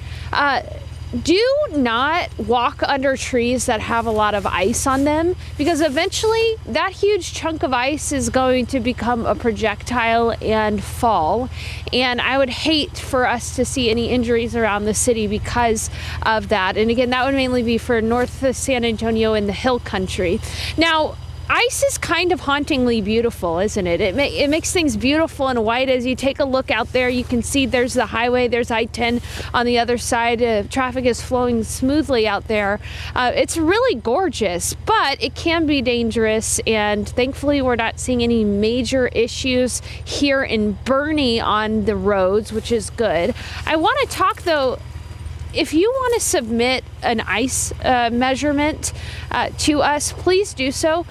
Do not walk under trees that have a lot of ice on them, because eventually that huge chunk of ice is going to become a projectile and fall. And I would hate for us to see any injuries around the city because of that. And again, that would mainly be for north of San Antonio and the hill country. Now, ice is kind of hauntingly beautiful, isn't it? It makes things beautiful and white. As you take a look out there, you can see there's the highway, there's I-10 on the other side. Traffic is flowing smoothly out there. It's really gorgeous, but it can be dangerous. And thankfully, we're not seeing any major issues here in Boerne on the roads, which is good. I want to talk, though, if you want to submit an ice measurement to us, please do so.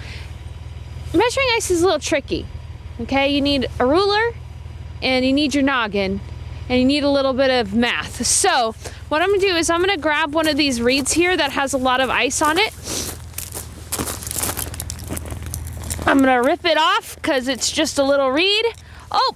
Measuring ice is a little tricky, okay? You need a ruler, and you need your noggin, and you need a little bit of math. So what I'm gonna do is I'm gonna grab one of these reeds here that has a lot of ice on it. I'm gonna rip it off because it's just a little reed. Oh,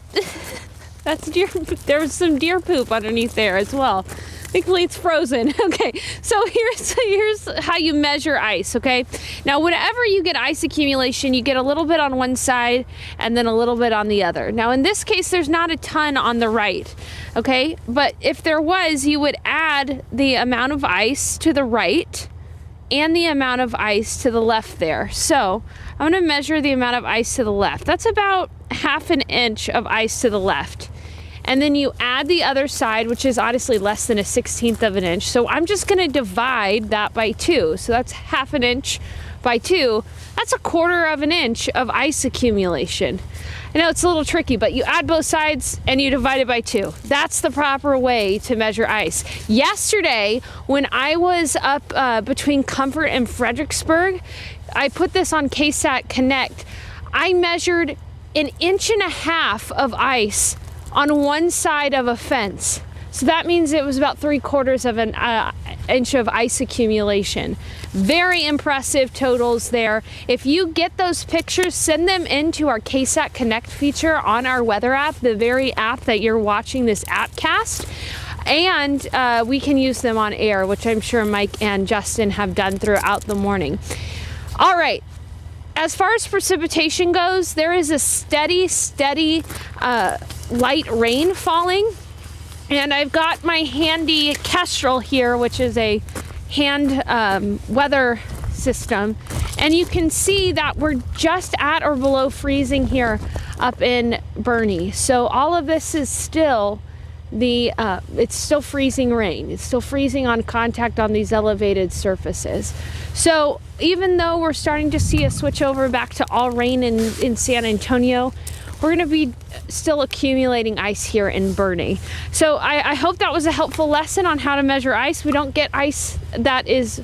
that's deer. There was some deer poop underneath there as well. Thankfully, it's frozen. Okay, so here's how you measure ice, okay? Now, whenever you get ice accumulation, you get a little bit on one side and then a little bit on the other. Now, in this case, there's not a ton on the right, okay? But if there was, you would add the amount of ice to the right and the amount of ice to the left there. So I'm gonna measure the amount of ice to the left. That's about 1/2 inch of ice to the left. And then you add the other side, which is honestly less than 1/16 of an inch. So I'm just gonna divide that by 2. So that's 1/2 inch by 2. That's 1/4 of an inch of ice accumulation. I know it's a little tricky, but you add both sides and you divide it by 2. That's the proper way to measure ice. Yesterday, when I was up between Comfort and Fredericksburg, I put this on KSAT Connect. I measured 1.5 inches of ice on one side of a fence. So that means it was about 3/4 of an inch of ice accumulation. Very impressive totals there. If you get those pictures, send them into our KSAT Connect feature on our weather app, the very app that you're watching this appcast. And we can use them on air, which I'm sure Mike and Justin have done throughout the morning. All right. As far as precipitation goes, there is a steady light rain falling. And I've got my handy Kestrel here, which is a hand weather system. And you can see that we're just at or below freezing here up in Boerne. So all of this is still it's still freezing rain. It's still freezing on contact on these elevated surfaces. So even though we're starting to see a switch over back to all rain in San Antonio, we're going to be still accumulating ice here in Boerne. So I hope that was a helpful lesson on how to measure ice. We don't get ice that is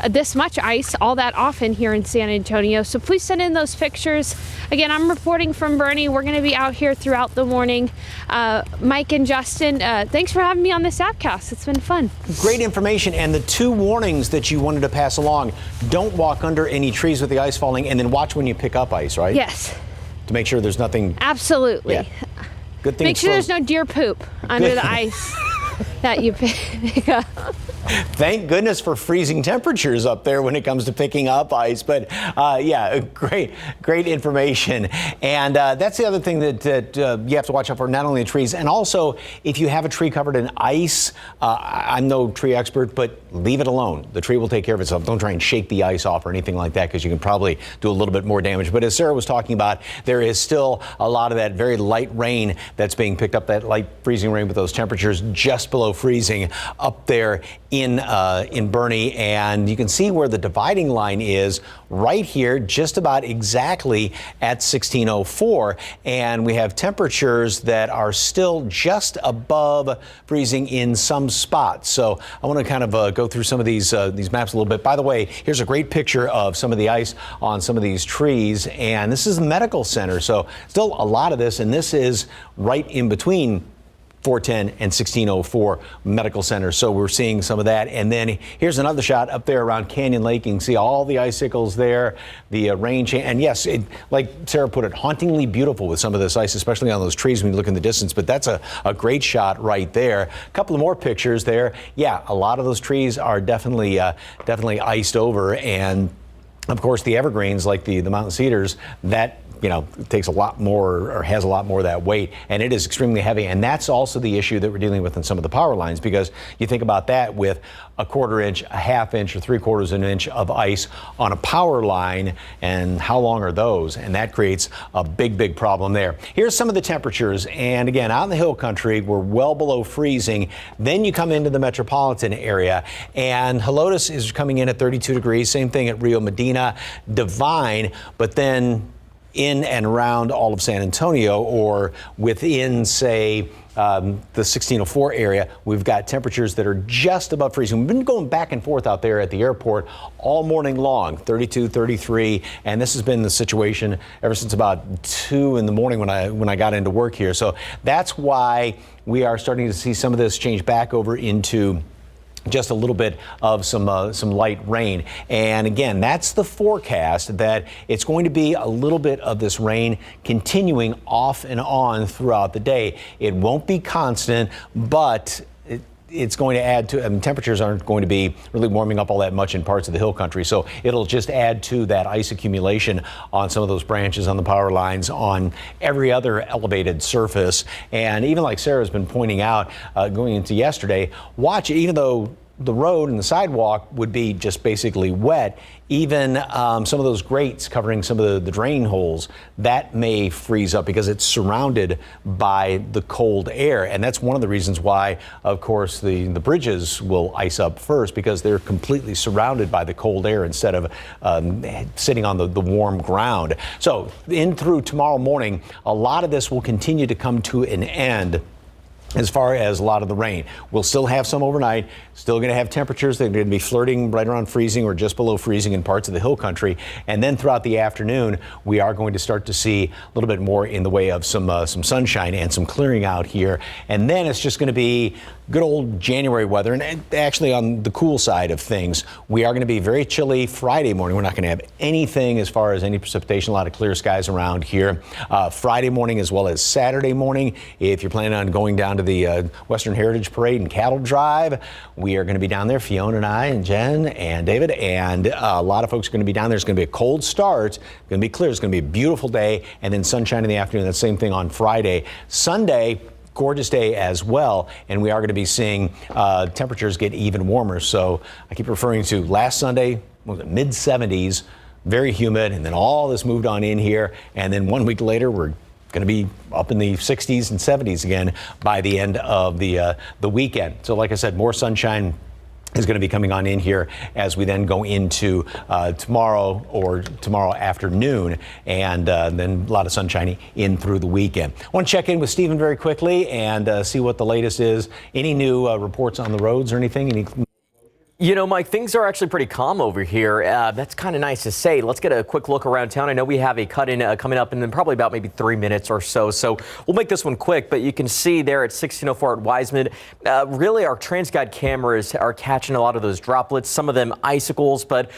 this much ice all that often here in San Antonio. So please send in those pictures. Again, I'm reporting from Boerne. We're going to be out here throughout the morning. Mike and Justin, thanks for having me on this Appcast. It's been fun. Great information. And the 2 warnings that you wanted to pass along: don't walk under any trees with the ice falling, and then watch when you pick up ice, right? Yes. To make sure there's nothing. Absolutely. Yeah. Good thing. Make sure there's no deer poop under the ice that you pick up. Thank goodness for freezing temperatures up there when it comes to picking up ice. But yeah, great information. And that's the other thing that you have to watch out for, not only the trees, and also if you have a tree covered in ice. I'm no tree expert, but leave it alone. The tree will take care of itself. Don't try and shake the ice off or anything like that, because you can probably do a little bit more damage. But as Sarah was talking about, there is still a lot of that very light rain that's being picked up, that light freezing rain with those temperatures just below freezing up there in Boerne. And you can see where the dividing line is right here, just about exactly at 1604. And we have temperatures that are still just above freezing in some spots. So I want to kind of go through some of these maps a little bit. By the way, here's a great picture of some of the ice on some of these trees. And this is the medical center. So still a lot of this. And this is right in between 410 and 1604 Medical Center. So we're seeing some of that. And then here's another shot up there around Canyon Lake. You can see all the icicles there, the rain change. And yes, like Sarah put it, hauntingly beautiful with some of this ice, especially on those trees when you look in the distance. But that's a great shot right there. A couple of more pictures there. Yeah, a lot of those trees are definitely iced over. And of course, the evergreens, like the mountain cedars, that takes a lot more, or has a lot more of that weight, and it is extremely heavy. And that's also the issue that we're dealing with in some of the power lines, because you think about that with a 1/4 inch, a 1/2 inch, or 3/4 inch of ice on a power line, and how long are those? And that creates a big problem there. Here's some of the temperatures, and again, out in the hill country, we're well below freezing. Then you come into the metropolitan area, and Helotes is coming in at 32 degrees. Same thing at Rio Medina, Divine, but then in and around all of San Antonio, or within, say, the 1604 area, we've got temperatures that are just above freezing. We've been going back and forth out there at the airport all morning long, 32, 33, and this has been the situation ever since about 2 in the morning when I got into work here. So that's why we are starting to see some of this change back over into just a little bit of some light rain. And again, that's the forecast, that it's going to be a little bit of this rain continuing off and on throughout the day. It won't be constant, but it's going to add to, temperatures aren't going to be really warming up all that much in parts of the hill country. So it'll just add to that ice accumulation on some of those branches, on the power lines, on every other elevated surface. And even like Sarah's been pointing out, going into yesterday, watch it, even though the road and the sidewalk would be just basically wet, even some of those grates covering some of the drain holes, that may freeze up because it's surrounded by the cold air. And that's one of the reasons why, of course, the bridges will ice up first, because they're completely surrounded by the cold air instead of sitting on the warm ground. So in through tomorrow morning, a lot of this will continue to come to an end. As far as a lot of the rain, we'll still have some overnight, still going to have temperatures that are going to be flirting right around freezing or just below freezing in parts of the hill country. And then throughout the afternoon, we are going to start to see a little bit more in the way of some sunshine and some clearing out here. And then it's just going to be good old January weather. And actually, on the cool side of things, we are going to be very chilly Friday morning. We're not going to have anything as far as any precipitation, a lot of clear skies around here. Friday morning as well as Saturday morning. If you're planning on going down to of the Western Heritage Parade and Cattle Drive. We are going to be down there, Fiona and I and Jen and David, and a lot of folks are going to be down there. It's going to be a cold start. It's going to be clear. It's going to be a beautiful day, and then sunshine in the afternoon. That same thing on Friday. Sunday, gorgeous day as well, and we are going to be seeing temperatures get even warmer. So I keep referring to last Sunday, mid 70s, very humid, and then all this moved on in here, and then 1 week later we're going to be up in the 60s and 70s again by the end of the weekend. So like I said, more sunshine is going to be coming on in here as we then go into tomorrow afternoon, and then a lot of sunshine in through the weekend. I want to check in with Stephen very quickly and see what the latest is. Any new reports on the roads or anything? You know, Mike, things are actually pretty calm over here. That's kind of nice to say. Let's get a quick look around town. I know we have a cut-in coming up in then probably about maybe 3 minutes or so. So we'll make this one quick, but you can see there at 1604 at Wiseman, really our TransGuide cameras are catching a lot of those droplets, some of them icicles. But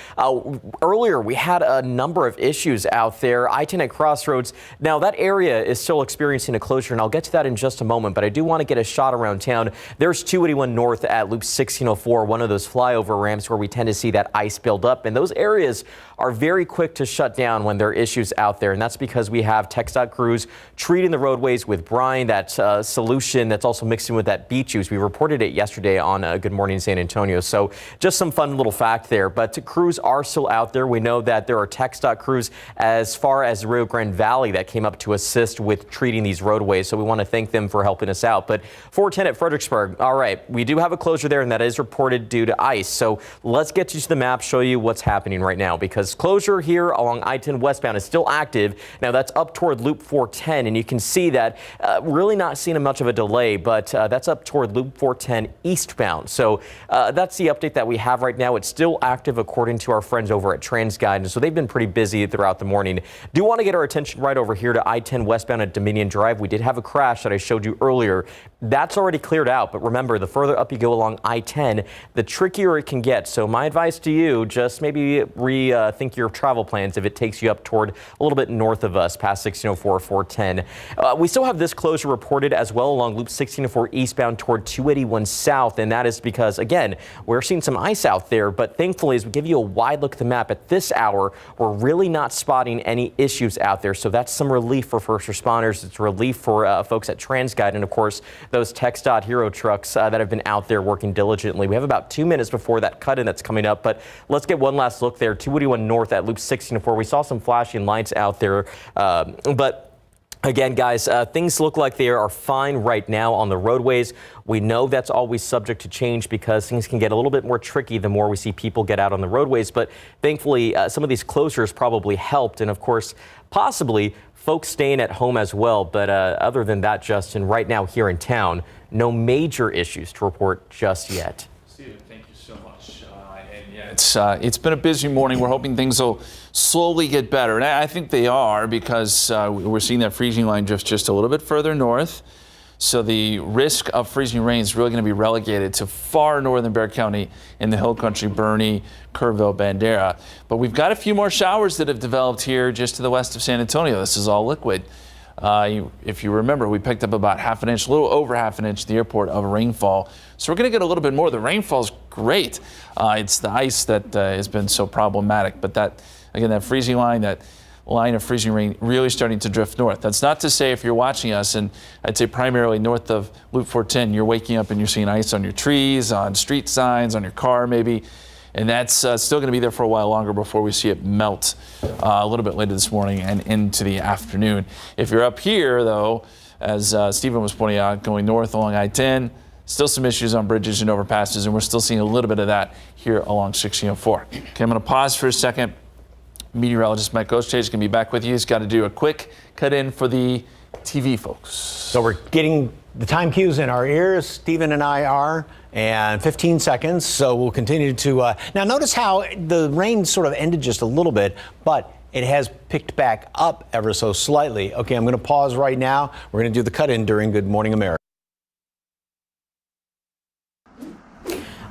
earlier we had a number of issues out there. I-10 at Crossroads. Now that area is still experiencing a closure, and I'll get to that in just a moment. But I do want to get a shot around town. There's 281 North at Loop 1604, one of those flyover ramps where we tend to see that ice build up, and those areas are very quick to shut down when there are issues out there, and that's because we have TxDOT crews treating the roadways with brine, that solution that's also mixed in with that beet juice. We reported it yesterday on Good Morning San Antonio, so just some fun little fact there. But crews are still out there. We know that there are TxDOT crews as far as the Rio Grande Valley that came up to assist with treating these roadways, so we want to thank them for helping us out. But 410 at Fredericksburg, all right, we do have a closure there, and that is reported due to ice. So let's get you to the map, show you what's happening right now, because closure here along I-10 westbound is still active. Now that's up toward Loop 410, and you can see that really not seeing much of a delay, but that's up toward Loop 410 eastbound. So that's the update that we have right now. It's still active according to our friends over at TransGuide, and so they've been pretty busy throughout the morning. Do want to get our attention right over here to I-10 westbound at Dominion Drive. We did have a crash that I showed you earlier. That's already cleared out, but remember, the further up you go along I-10, the trickier it can get. So my advice to you, just maybe rethink your travel plans if it takes you up toward a little bit north of us, past 1604, 410. We still have this closure reported as well along Loop 1604 eastbound toward 281 south, and that is because, again, we're seeing some ice out there, but thankfully, as we give you a wide look at the map at this hour, we're really not spotting any issues out there. So that's some relief for first responders. It's relief for folks at TransGuide, and of course, those TxDOT Hero trucks that have been out there working diligently. We have about 2 minutes before that cut-in that's coming up, but let's get one last look there. 281 North at Loop 1604. We saw some flashing lights out there, but again, guys, things look like they are fine right now on the roadways. We know that's always subject to change because things can get a little bit more tricky the more we see people get out on the roadways. But thankfully, some of these closures probably helped. And of course, possibly folks staying at home as well. But other than that, Justin, right now here in town, no major issues to report just yet. Steve, thank you so much. And yeah, it's been a busy morning. We're hoping things will slowly get better. And I think they are, because we're seeing that freezing line drift just a little bit further north. So the risk of freezing rain is really going to be relegated to far northern Bexar County in the Hill Country, Boerne, Kerrville, Bandera. But we've got a few more showers that have developed here just to the west of San Antonio. This is all liquid. If you remember, we picked up about half an inch, a little over half an inch at the airport of rainfall. So we're going to get a little bit more. The rainfall's great. It's the ice that has been so problematic. But that, again, that freezing line, that line of freezing rain really starting to drift north. That's not to say if you're watching us, and I'd say primarily north of Loop 410, you're waking up and you're seeing ice on your trees, on street signs, on your car maybe. And that's still going to be there for a while longer before we see it melt a little bit later this morning and into the afternoon. If you're up here, though, as Stephen was pointing out, going north along I-10, still some issues on bridges and overpasses, and we're still seeing a little bit of that here along 1604. Okay, I'm going to pause for a second. Meteorologist Mike Oshtage is going to be back with you. He's got to do a quick cut-in for the TV folks. So we're getting the time cues in our ears. Stephen and I are, and 15 seconds. So we'll continue to. Now notice how the rain sort of ended just a little bit, but it has picked back up ever so slightly. Okay, I'm going to pause right now. We're going to do the cut-in during Good Morning America.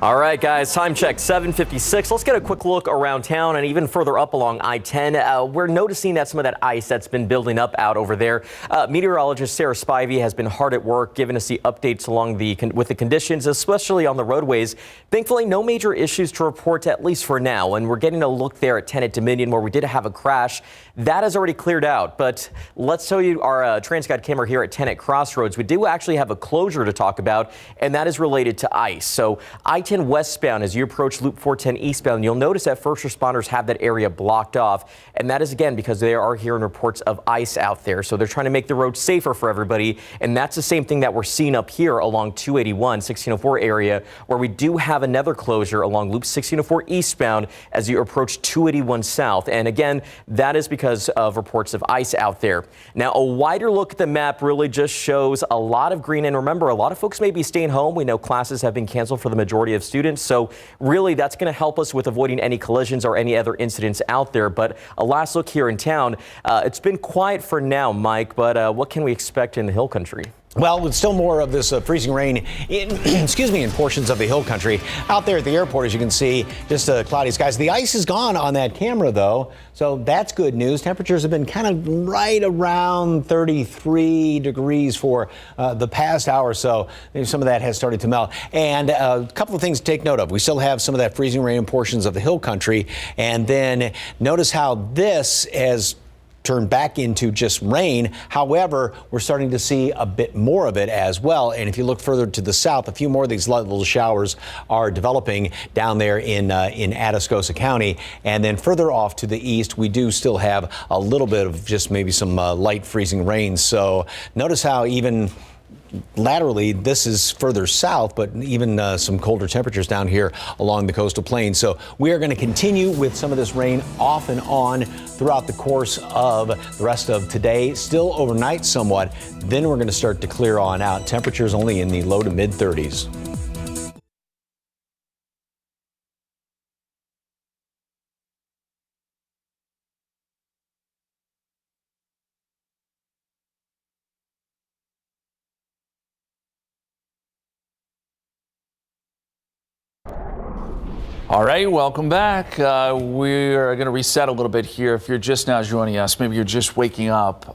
All right, guys, time check 7:56. Let's get a quick look around town and even further up along I-10. We're noticing that some of that ice that's been building up out over there. Meteorologist Sarah Spivey has been hard at work giving us the updates along with the conditions, especially on the roadways. Thankfully, no major issues to report, at least for now. And we're getting a look there at 10 at Dominion, where we did have a crash. That has already cleared out. But let's show you our TransGuide camera here at 10 at Crossroads. We do actually have a closure to talk about, and that is related to ice. So I-10 westbound, as you approach Loop 410 eastbound, you'll notice that first responders have that area blocked off. And that is, again, because they are hearing reports of ice out there. So they're trying to make the road safer for everybody. And that's the same thing that we're seeing up here along 281, 1604 area, where we do have another closure along Loop 1604 eastbound as you approach 281 south. And again, that is because of reports of ice out there. Now, a wider look at the map really just shows a lot of green. And remember, a lot of folks may be staying home. We know classes have been canceled for the majority of students. So really, that's going to help us with avoiding any collisions or any other incidents out there. But a last look here in town. It's been quiet for now, Mike, but what can we expect in the hill country? Well, with still more of this freezing rain in, in portions of the hill country. Out there at the airport, as you can see, just cloudy skies. The ice is gone on that camera, though, so that's good news. Temperatures have been kind of right around 33 degrees for the past hour or so. Some of that has started to melt. And a couple of things to take note of. We still have some of that freezing rain in portions of the hill country. And then notice how this has turned back into just rain. However, we're starting to see a bit more of it as well. And if you look further to the south, a few more of these little showers are developing down there in Atascosa County. And then further off to the east, we do still have a little bit of just maybe some light freezing rain. So notice how even laterally, this is further south, but even some colder temperatures down here along the coastal plain. So we are going to continue with some of this rain off and on throughout the course of the rest of today. Still overnight somewhat. Then we're going to start to clear on out. Temperatures only in the low to mid 30s. All right, welcome back. We're going to reset a little bit here. If you're just now joining us, maybe you're just waking up.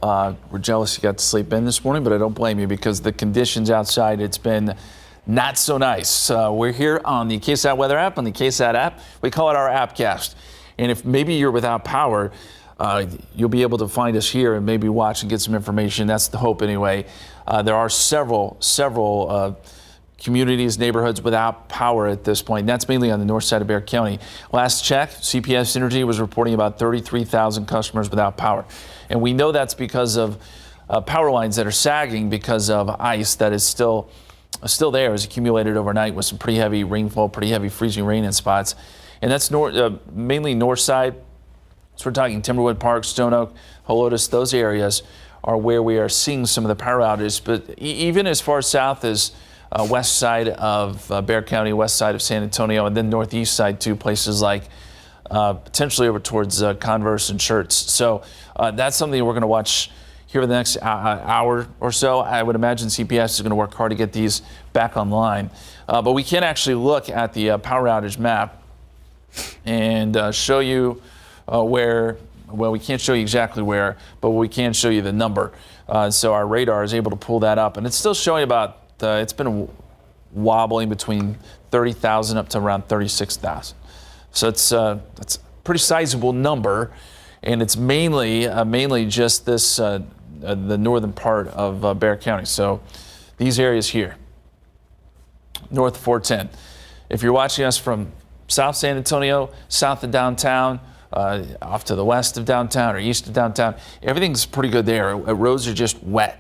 We're jealous you got to sleep in this morning, but I don't blame you because the conditions outside, it's been not so nice. We're here on the KSAT weather app, on the KSAT app. We call it our appcast. And if maybe you're without power, you'll be able to find us here and maybe watch and get some information. That's the hope anyway. There are several communities, neighborhoods without power at this point. And that's mainly on the north side of Bexar County. Last check, CPS Energy was reporting about 33,000 customers without power. And we know that's because of power lines that are sagging because of ice that is still there, is accumulated overnight with some pretty heavy rainfall, pretty heavy freezing rain in spots. And that's mainly north side. So we're talking Timberwood Park, Stone Oak, Helotes, those areas are where we are seeing some of the power outages. But even as far south as west side of Bexar County, west side of San Antonio, and then northeast side too, places like potentially over towards Converse and Shirts. So that's something we're going to watch here for the next hour or so. I would imagine CPS is going to work hard to get these back online. But we can actually look at the power outage map and show you where, well, we can't show you exactly where, but we can show you the number. So our radar is able to pull that up, and it's still showing about it's been wobbling between 30,000 up to around 36,000. So it's a pretty sizable number, and it's mainly just this the northern part of Bexar County. So these areas here, north of 410. If you're watching us from South San Antonio, south of downtown, off to the west of downtown or east of downtown, everything's pretty good there. Roads are just wet.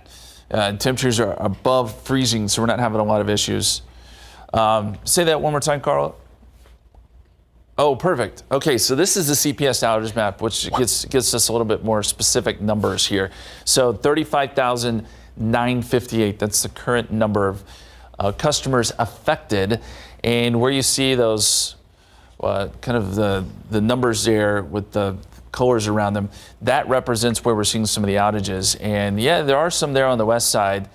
Temperatures are above freezing, so we're not having a lot of issues. Say that one more time, Carl. Oh, perfect. Okay, so this is the CPS outage map, which gets us a little bit more specific numbers here. So 35,958, that's the current number of customers affected. And where you see those kind of the numbers there with the colors around them, that represents where we're seeing some of the outages. And yeah, there are some there on the west side,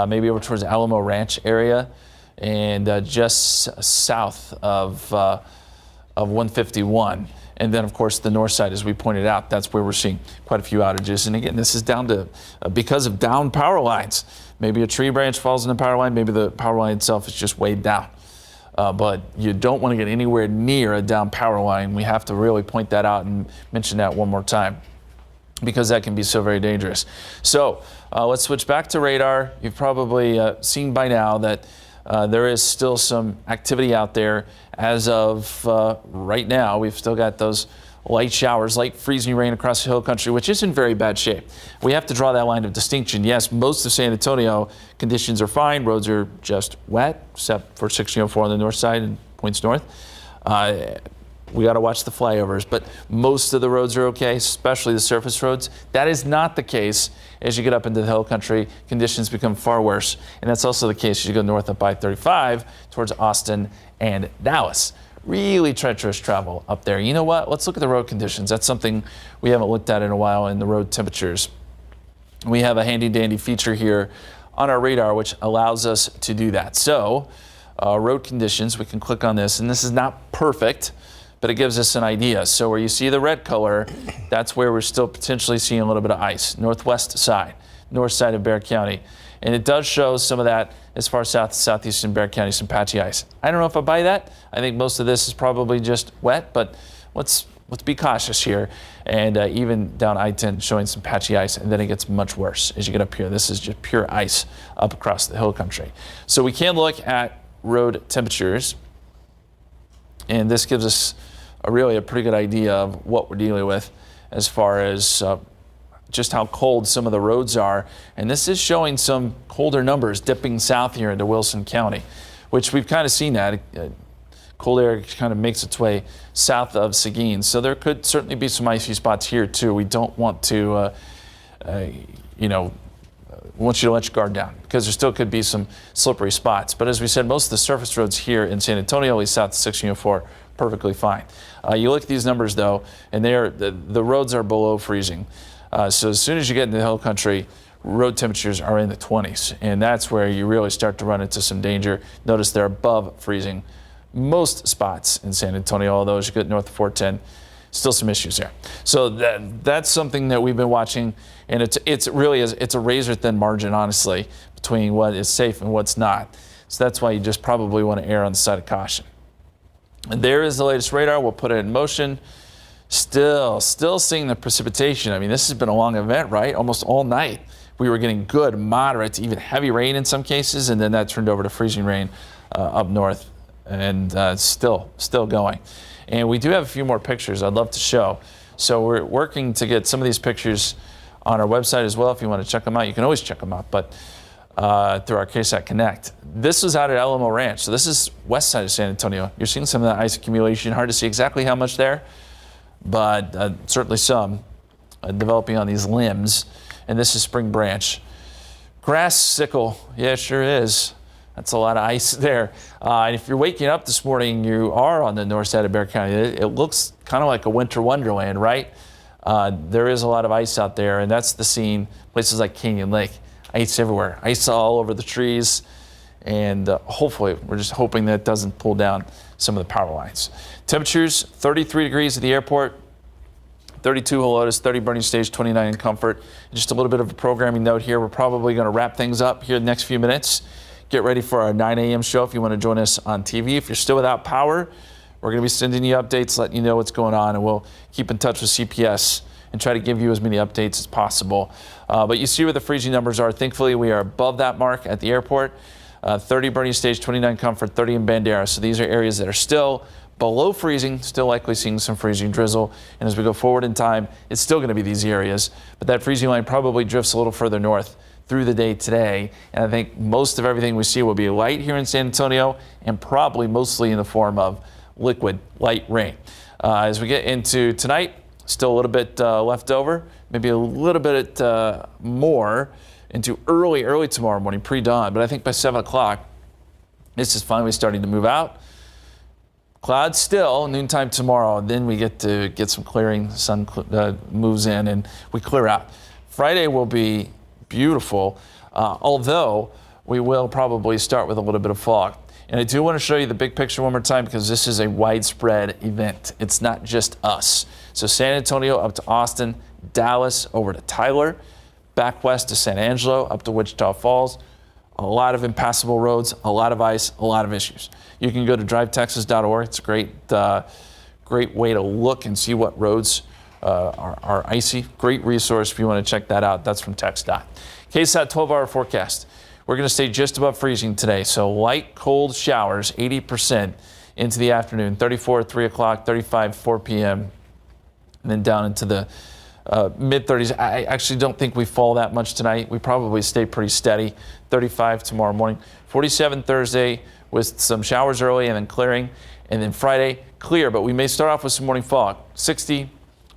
maybe over towards Alamo Ranch area. and just south of 151. And then, of course, the north side, as we pointed out, that's where we're seeing quite a few outages. And again, this is down to because of down power lines. Maybe a tree branch falls in the power line. Maybe the power line itself is just weighed down. But you don't want to get anywhere near a down power line. We have to really point that out and mention that one more time, because that can be so very dangerous. So let's switch back to radar. You've probably seen by now that there is still some activity out there. As of right now, we've still got those light showers, light freezing rain across the hill country, which is in very bad shape. We have to draw that line of distinction. Yes, most of San Antonio conditions are fine. Roads are just wet, except for 1604 on the north side and points north. We got to watch the flyovers, but most of the roads are okay, especially the surface roads. That is not the case as you get up into the hill country. Conditions become far worse, and that's also the case as you go north up I-35 towards Austin and Dallas. Really treacherous travel up there. You know what? Let's look at the road conditions. That's something we haven't looked at in a while, in the road temperatures. We have a handy dandy feature here on our radar which allows us to do that. So road conditions, we can click on this, and this is not perfect, but it gives us an idea. So where you see the red color, that's where we're still potentially seeing a little bit of ice. Northwest side, north side of Bexar County. And it does show some of that as far south as southeastern Bexar County, some patchy ice. I don't know if I buy that. I think most of this is probably just wet, but let's be cautious here. And even down I-10 showing some patchy ice, and then it gets much worse as you get up here. This is just pure ice up across the hill country. So we can look at road temperatures, and this gives us really a pretty good idea of what we're dealing with as far as just how cold some of the roads are. And this is showing some colder numbers dipping south here into Wilson County, which we've kind of seen that. Cold air kind of makes its way south of Seguin. So there could certainly be some icy spots here too. We don't want to, want you to let your guard down, because there still could be some slippery spots. But as we said, most of the surface roads here in San Antonio, at least south of 1604, perfectly fine. You look at these numbers though, and the roads are below freezing. So as soon as you get into the hill country, road temperatures are in the 20s, and that's where you really start to run into some danger. Notice they're above freezing most spots in San Antonio, although as you get north of 410, still some issues there. So that's something that we've been watching, and it's really a razor thin margin, honestly, between what is safe and what's not. So that's why you just probably want to err on the side of caution. And there is the latest radar. We'll put it in motion. Still seeing the precipitation. I mean, this has been a long event, right? Almost all night we were getting good, moderate, even heavy rain in some cases, and then that turned over to freezing rain up north, and still going. And we do have a few more pictures I'd love to show. So we're working to get some of these pictures on our website as well. If you want to check them out, you can always check them out, but through our KSAT Connect. This was out at Alamo Ranch. So this is west side of San Antonio. You're seeing some of that ice accumulation. Hard to see exactly how much there, but certainly some developing on these limbs. And this is Spring Branch. Grass sickle, yeah, it sure is. That's a lot of ice there. And if you're waking up this morning, you are on the north side of Bexar County. It looks kind of like a winter wonderland, right? There is a lot of ice out there, and that's the scene. Places like Canyon Lake, ice everywhere. Ice all over the trees, and hopefully, we're just hoping that it doesn't pull down some of the power lines. Temperatures, 33 degrees at the airport, 32 Helotes, 30 Boerne Stage, 29 in Comfort. Just a little bit of a programming note here. We're probably going to wrap things up here the next few minutes. Get ready for our 9 a.m. show if you want to join us on TV. If you're still without power, we're going to be sending you updates, letting you know what's going on, and we'll keep in touch with CPS and try to give you as many updates as possible. But you see where the freezing numbers are. Thankfully, we are above that mark at the airport. 30 Boerne Stage, 29 Comfort, 30 in Bandera. So these are areas that are still below freezing, still likely seeing some freezing drizzle. And as we go forward in time, it's still going to be these areas. But that freezing line probably drifts a little further north through the day today. And I think most of everything we see will be light here in San Antonio, and probably mostly in the form of liquid light rain. As we get into tonight, still a little bit left over, maybe a little bit more into early tomorrow morning, pre-dawn. But I think by 7 o'clock, this is finally starting to move out. Clouds still, noontime tomorrow, then we get to get some clearing. The sun moves in and we clear out. Friday will be beautiful, although we will probably start with a little bit of fog. And I do want to show you the big picture one more time because this is a widespread event. It's not just us. So San Antonio up to Austin, Dallas over to Tyler, back west to San Angelo, up to Wichita Falls. A lot of impassable roads, a lot of ice, a lot of issues. You can go to drivetexas.org. It's a great way to look and see what roads are icy. Great resource if you want to check that out. That's from TxDOT. KSAT 12-hour forecast. We're going to stay just above freezing today. So light, cold showers, 80% into the afternoon, 34 at 3 o'clock, 35 4 p.m., and then down into the mid-30s. I actually don't think we fall that much tonight. We probably stay pretty steady. 35 tomorrow morning, 47 Thursday with some showers early and then clearing. And then Friday, clear, but we may start off with some morning fog. 60,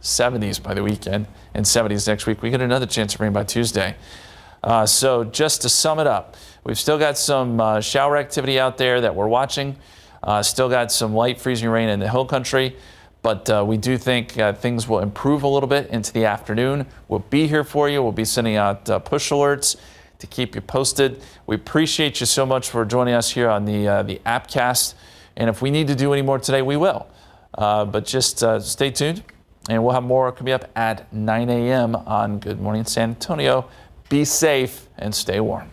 70s by the weekend, and 70s next week. We get another chance of rain by Tuesday. So just to sum it up, we've still got some shower activity out there that we're watching. Still got some light freezing rain in the hill country, but we do think things will improve a little bit into the afternoon. We'll be here for you. We'll be sending out push alerts to keep you posted. We appreciate you so much for joining us here on the Appcast. And if we need to do any more today, we will. But just stay tuned, and we'll have more coming up at 9 a.m. on Good Morning San Antonio. Be safe and stay warm.